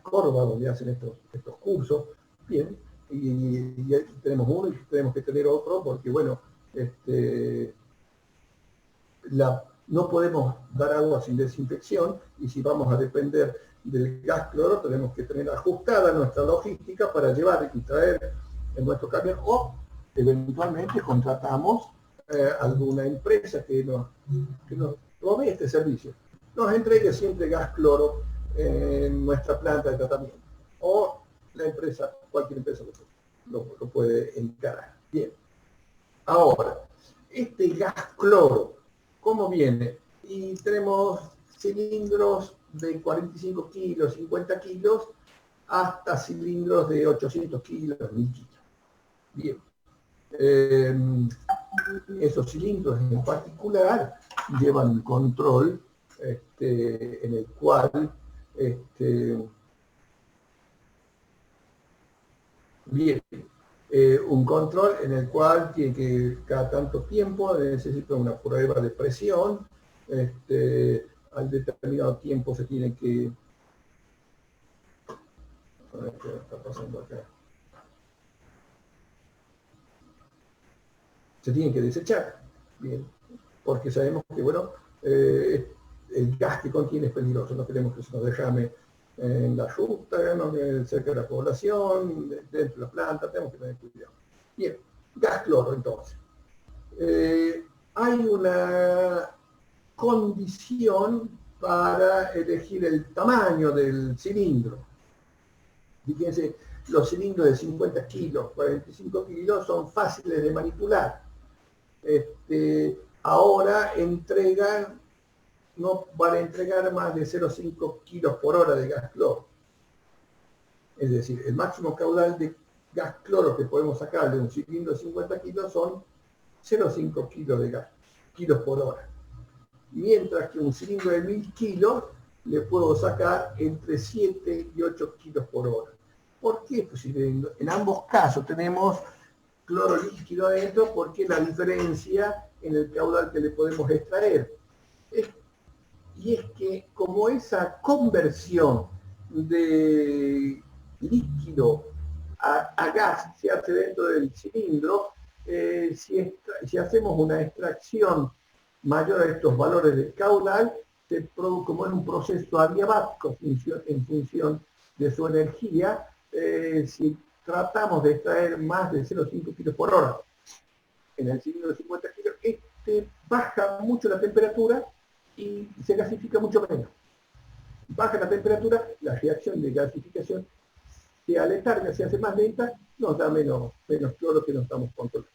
Córdoba, donde hacen estos cursos. Bien, y tenemos uno y tenemos que tener otro, porque bueno, no podemos dar agua sin desinfección, y si vamos a depender del gas cloro, tenemos que tener ajustada nuestra logística para llevar y traer en nuestro camión, o eventualmente contratamos alguna empresa que nos provee este servicio. Nos entregue siempre gas cloro en nuestra planta de tratamiento, o la empresa, cualquier empresa lo puede encarar. Bien. Ahora, este gas cloro, ¿cómo viene? Y tenemos cilindros de 45 kilos, 50 kilos, hasta cilindros de 800 kilos, 1000 kilos. Bien. Esos cilindros en particular llevan un control en el cual bien, un control en el cual tiene que cada tanto tiempo necesita una prueba de presión, al determinado tiempo se tiene que... A ver qué está pasando acá. Se tiene que desechar, bien, porque sabemos que, bueno, el gas que contiene es peligroso, no queremos que se nos derrame en la ruta, no, cerca de la población, dentro de la planta, tenemos que tener cuidado. Bien, gas cloro entonces. Hay una condición para elegir el tamaño del cilindro. Fíjense, los cilindros de 50 kilos, 45 kilos son fáciles de manipular. Ahora no van a entregar más de 0,5 kilos por hora de gas cloro. Es decir, el máximo caudal de gas cloro que podemos sacar de un cilindro de 50 kilos son 0,5 kilos de gas, kilos por hora. Mientras que un cilindro de 1000 kilos le puedo sacar entre 7 y 8 kilos por hora. ¿Por qué? Pues en ambos casos tenemos cloro líquido adentro, porque la diferencia en el caudal que le podemos extraer. Y es que como esa conversión de líquido a gas se hace dentro del cilindro, si hacemos una extracción mayor a estos valores de caudal, se produce como en un proceso adiabático en función de su energía. Si tratamos de extraer más de 0,5 kilos por hora en el cilindro de 50 kilos, baja mucho la temperatura y se gasifica mucho menos. Baja la temperatura, la reacción de gasificación se aletarga, se hace más lenta, nos da menos cloro que no estamos controlando.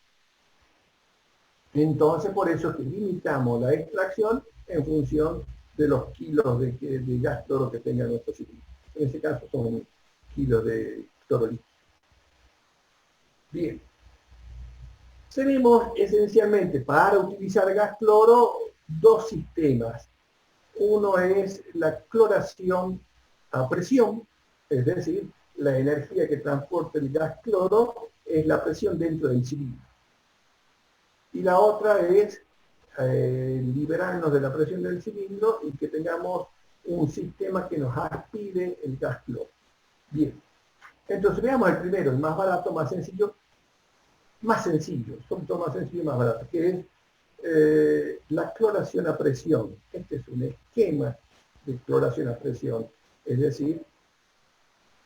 Entonces, por eso es que limitamos la extracción en función de los kilos de gas cloro que tenga nuestro cilindro. En este caso son kilos de cloro líquido. Bien. Tenemos esencialmente para utilizar gas cloro dos sistemas. Uno es la cloración a presión, es decir, la energía que transporta el gas cloro es la presión dentro del cilindro. Y la otra es liberarnos de la presión del cilindro y que tengamos un sistema que nos aspire el gas cloro. Bien, entonces veamos el primero, el más barato, más sencillo, sobre todo más sencillo y más barato, que es la cloración a presión. Este es un esquema de cloración a presión, es decir,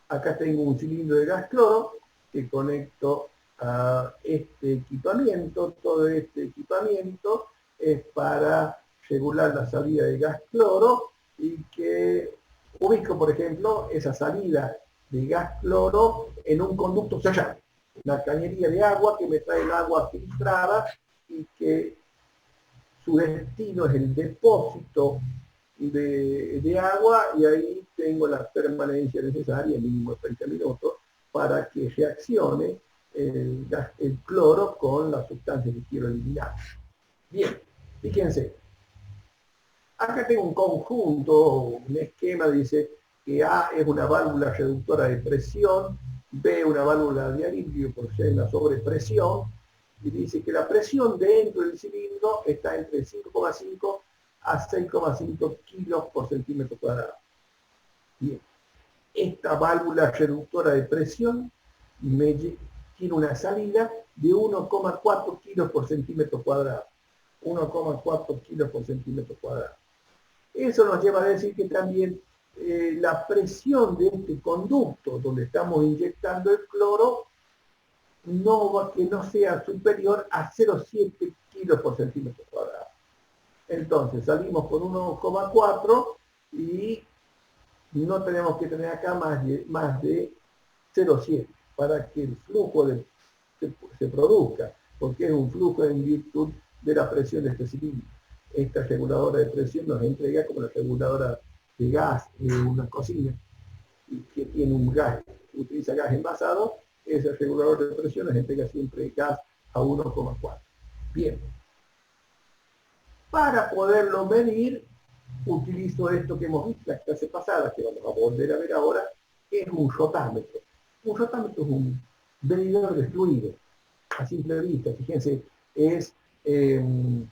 acá tengo un cilindro de gas cloro que conecto a este equipamiento. Todo este equipamiento es para regular la salida de gas cloro, y que ubico, por ejemplo, esa salida de gas cloro en un conducto sellado, una cañería de agua que me trae el agua filtrada y que su destino es el depósito de agua, y ahí tengo la permanencia necesaria, mínimo 30 minutos, para que reaccione el cloro con la sustancia que quiero eliminar. Bien, fíjense, Acá tengo un conjunto, un esquema, dice que A es una válvula reductora de presión, B una válvula de alivio por si hay una sobrepresión, y dice que la presión dentro del cilindro está entre 5,5 a 6,5 kilos por centímetro cuadrado. Bien, esta válvula reductora de presión tiene una salida de 1,4 kilos por centímetro cuadrado. 1,4 kilos por centímetro cuadrado. Eso nos lleva a decir que también la presión de este conducto donde estamos inyectando el cloro que no sea superior a 0,7 kilos por centímetro cuadrado. Entonces salimos con 1,4 y no tenemos que tener acá más de 0,7 para que el flujo se produzca, porque es un flujo en virtud de la presión de este cilindro. Esta reguladora de presión nos entrega como la reguladora de gas de una cocina, que tiene un gas, utiliza gas envasado, ese regulador de presión nos entrega siempre gas a 1,4. Bien. Para poderlo medir, utilizo esto que hemos visto en la clase pasada, que vamos a volver a ver ahora, que es un rotámetro. Un rotámetro es un medidor de fluido, a simple vista. Fíjense, es un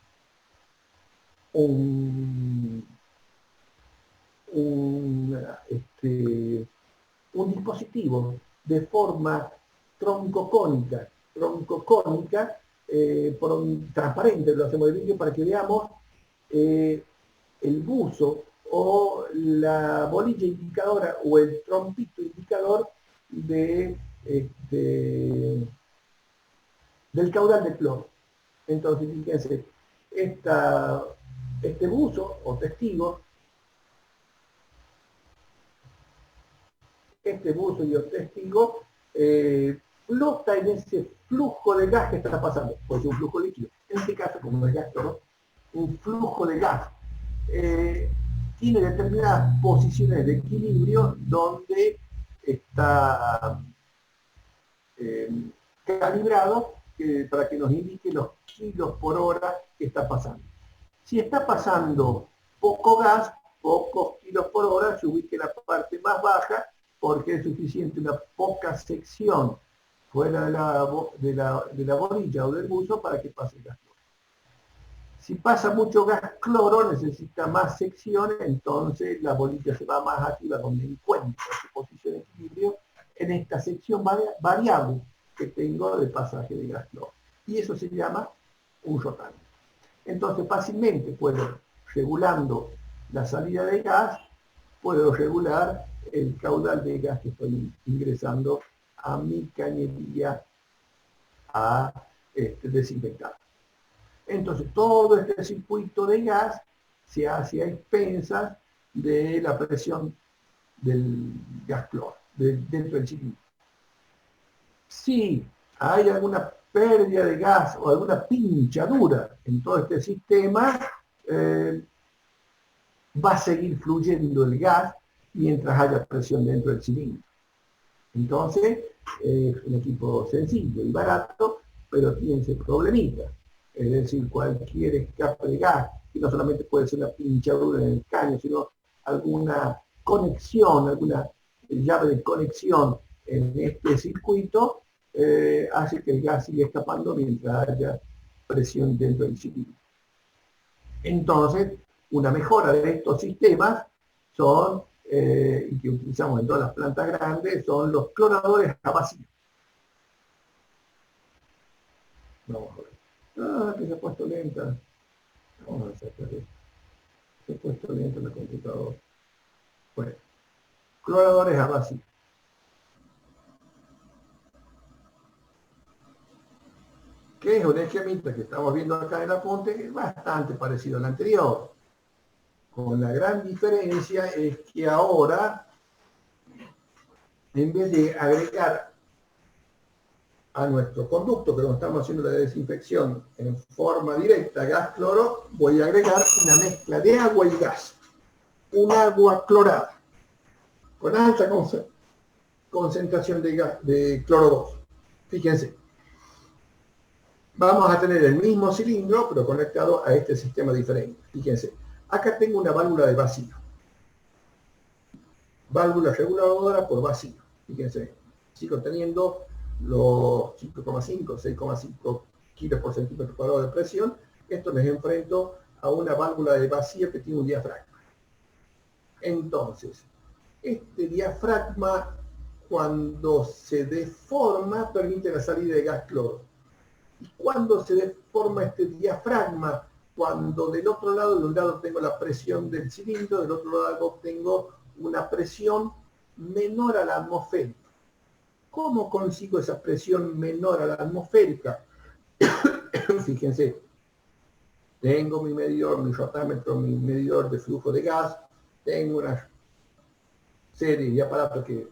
dispositivo de forma troncocónica, transparente, lo hacemos de vídeo para que veamos el buzo o la bolilla indicadora o el trompito indicador del caudal de cloro. Entonces, fíjense, este buzo o testigo, flota en ese flujo de gas que está pasando. Puede ser un flujo líquido. En este caso, como es gas cloro, un flujo de gas. Tiene determinadas posiciones de equilibrio donde está calibrado para que nos indique los kilos por hora que está pasando. Si está pasando poco gas, pocos kilos por hora, se ubica en la parte más baja porque es suficiente una poca sección fuera de la bolilla o del buzo para que pase el gas cloro. Si pasa mucho gas cloro, necesita más secciones, entonces la bolilla se va más activa donde encuentra su posición de equilibrio en esta sección variable que tengo de pasaje de gas cloro. Y eso se llama un rotámetro. Entonces fácilmente puedo, regulando la salida de gas, puedo regular el caudal de gas que estoy ingresando a mi cañería a desinfectar. Entonces todo este circuito de gas se hace a expensas de la presión del gas cloro dentro del cilindro. Si hay alguna pérdida de gas o alguna pinchadura en todo este sistema, va a seguir fluyendo el gas mientras haya presión dentro del cilindro. Entonces, es un equipo sencillo y barato, pero tiene ese problemita. Es decir, cualquier escape de gas, que no solamente puede ser una pinchadura en el caño, sino alguna conexión, alguna llave de conexión en este circuito, hace que el gas siga escapando mientras haya presión dentro del cilindro. Entonces, una mejora de estos sistemas son, y que utilizamos en todas las plantas grandes, son los cloradores a vacío. Vamos a ver. Que se ha puesto lenta. Vamos a sacar esto. Se ha puesto lenta la computadora. Bueno, cloradores a vacío. Que es un esquemita que estamos viendo acá en el apunte, que es bastante parecido al anterior. Con la gran diferencia es que ahora, en vez de agregar a nuestro conducto, que no estamos haciendo la desinfección en forma directa, gas cloro, voy a agregar una mezcla de agua y gas. Un agua clorada, con alta concentración de cloro 2. Fíjense. Vamos a tener el mismo cilindro, pero conectado a este sistema diferente. Fíjense, Acá tengo una válvula de vacío. Válvula reguladora por vacío. Fíjense, sigo teniendo los 5,5, 6,5 kilos por centímetro cuadrado de presión. Esto les enfrento a una válvula de vacío que tiene un diafragma. Entonces, este diafragma, cuando se deforma, permite la salida de gas cloro. Y cuando se deforma este diafragma, cuando del otro lado, de un lado tengo la presión del cilindro, del otro lado tengo una presión menor a la atmosférica. ¿Cómo consigo esa presión menor a la atmosférica? Fíjense, tengo mi medidor, mi rotámetro, mi medidor de flujo de gas, tengo una serie de aparatos que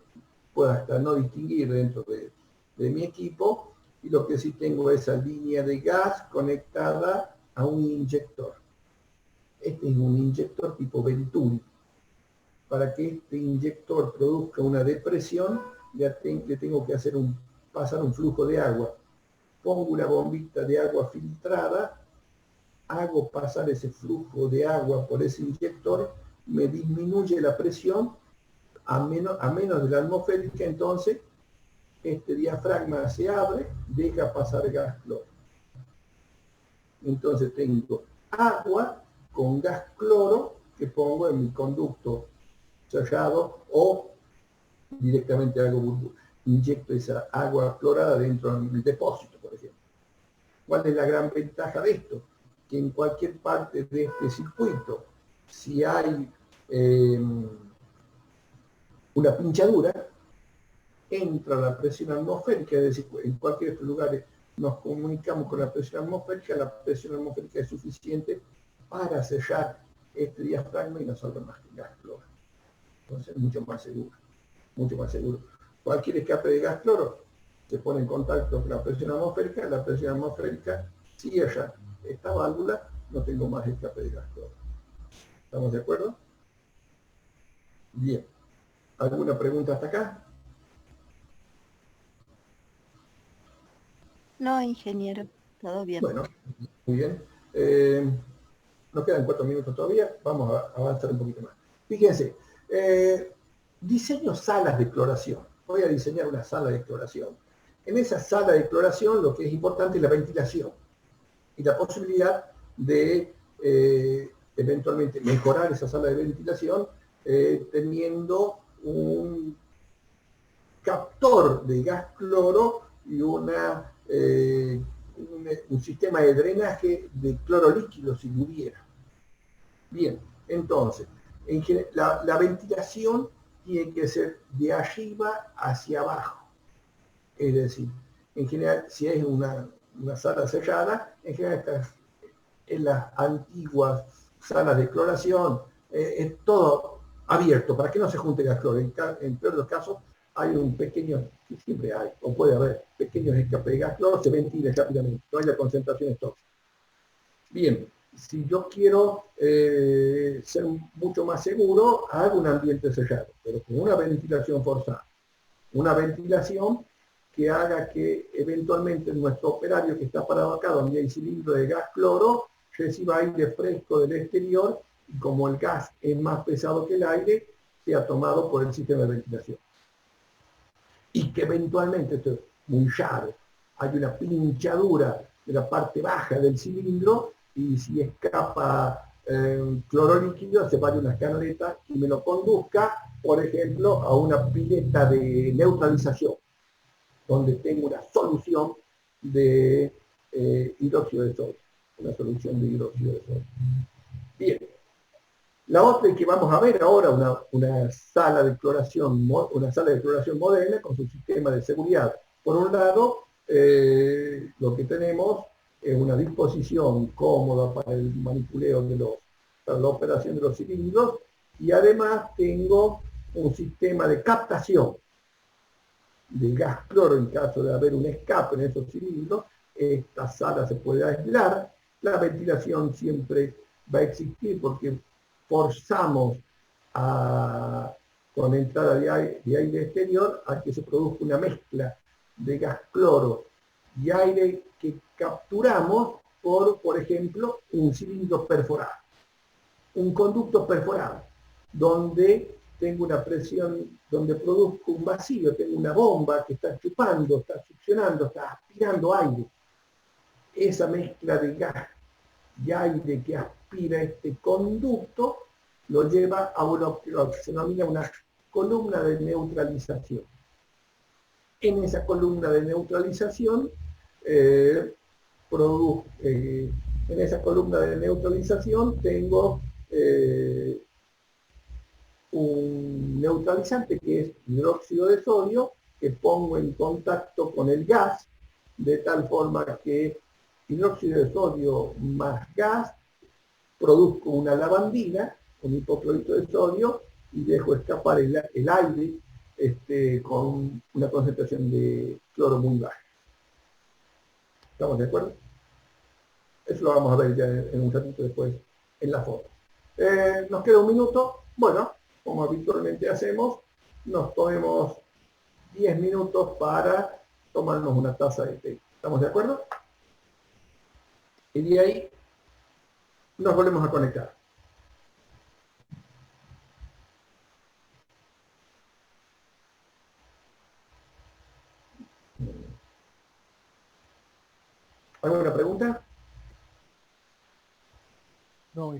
pueda hasta no distinguir dentro de mi equipo, y lo que sí tengo es esa línea de gas conectada a un inyector. Este es un inyector tipo Venturi. Para que este inyector produzca una depresión, le tengo que pasar un flujo de agua. Pongo una bombita de agua filtrada, hago pasar ese flujo de agua por ese inyector, me disminuye la presión a menos de la atmosférica, entonces este diafragma se abre, deja pasar gas cloro. Entonces tengo agua con gas cloro que pongo en mi conducto sellado, o directamente inyecto esa agua clorada dentro del depósito, por ejemplo. ¿Cuál es la gran ventaja de esto? Que en cualquier parte de este circuito, si hay una pinchadura, entra la presión atmosférica, es decir, en cualquier de estos lugares nos comunicamos con la presión atmosférica es suficiente para sellar este diafragma y no salga más gas cloro. Entonces es mucho más seguro, mucho más seguro. Cualquier escape de gas cloro se pone en contacto con la presión atmosférica cierra esta válvula, no tengo más escape de gas cloro. ¿Estamos de acuerdo? Bien. ¿Alguna pregunta hasta acá? No, ingeniero, todo bien. Bueno, muy bien. Nos quedan 4 minutos todavía, vamos a avanzar un poquito más. Fíjense, diseño salas de cloración. Voy a diseñar una sala de cloración. En esa sala de cloración lo que es importante es la ventilación y la posibilidad de eventualmente mejorar esa sala de ventilación teniendo un captor de gas cloro y un sistema de drenaje de cloro líquido si hubiera. Bien, entonces, la ventilación tiene que ser de arriba hacia abajo. Es decir, en general, si es una sala cerrada, en general en las antiguas salas de cloración es todo abierto para que no se junte gas cloro. En peor de los casos, hay un pequeño, siempre hay, o puede haber pequeños escapes de gas cloro, se ventila rápidamente, no haya concentraciones tóxicas. Bien, si yo quiero ser mucho más seguro, hago un ambiente cerrado, pero con una ventilación forzada. Una ventilación que haga que eventualmente nuestro operario que está parado acá, donde hay cilindro de gas cloro, reciba aire fresco del exterior, y como el gas es más pesado que el aire, sea tomado por el sistema de ventilación. Y que eventualmente, esto es muy raro, hay una pinchadura de la parte baja del cilindro, y si escapa cloro líquido, se vaya una canaleta y me lo conduzca, por ejemplo, a una pileta de neutralización, donde tengo una solución de hidróxido de sodio, una solución de hidróxido de sodio. Bien, la otra que vamos a ver ahora, una sala de cloración moderna con su sistema de seguridad. Por un lado, lo que tenemos es una disposición cómoda para el manipuleo para la operación de los cilindros, y además tengo un sistema de captación de gas cloro en caso de haber un escape en esos cilindros. Esta sala se puede aislar, la ventilación siempre va a existir porque forzamos con entrada de aire exterior a que se produzca una mezcla de gas cloro y aire que capturamos por ejemplo, un cilindro perforado. un conducto perforado, donde tengo una presión, donde produzco un vacío, tengo una bomba que está chupando, está succionando, está aspirando aire. Esa mezcla de gas y aire que aspira este conducto lo lleva a lo que se denomina una columna de neutralización. En esa columna de neutralización en esa columna de neutralización tengo un neutralizante que es hidróxido de sodio que pongo en contacto con el gas de tal forma que hidróxido de sodio más gas produzco una lavandina con hipoclorito de sodio y dejo escapar el aire con una concentración de cloro muy baja. ¿Estamos de acuerdo? Eso lo vamos a ver ya en un ratito después en la foto. Nos queda un minuto. Bueno, como habitualmente hacemos, nos tomemos 10 minutos para tomarnos una taza de té. ¿Estamos de acuerdo? Y de ahí nos volvemos a conectar. ¿Alguna pregunta? No,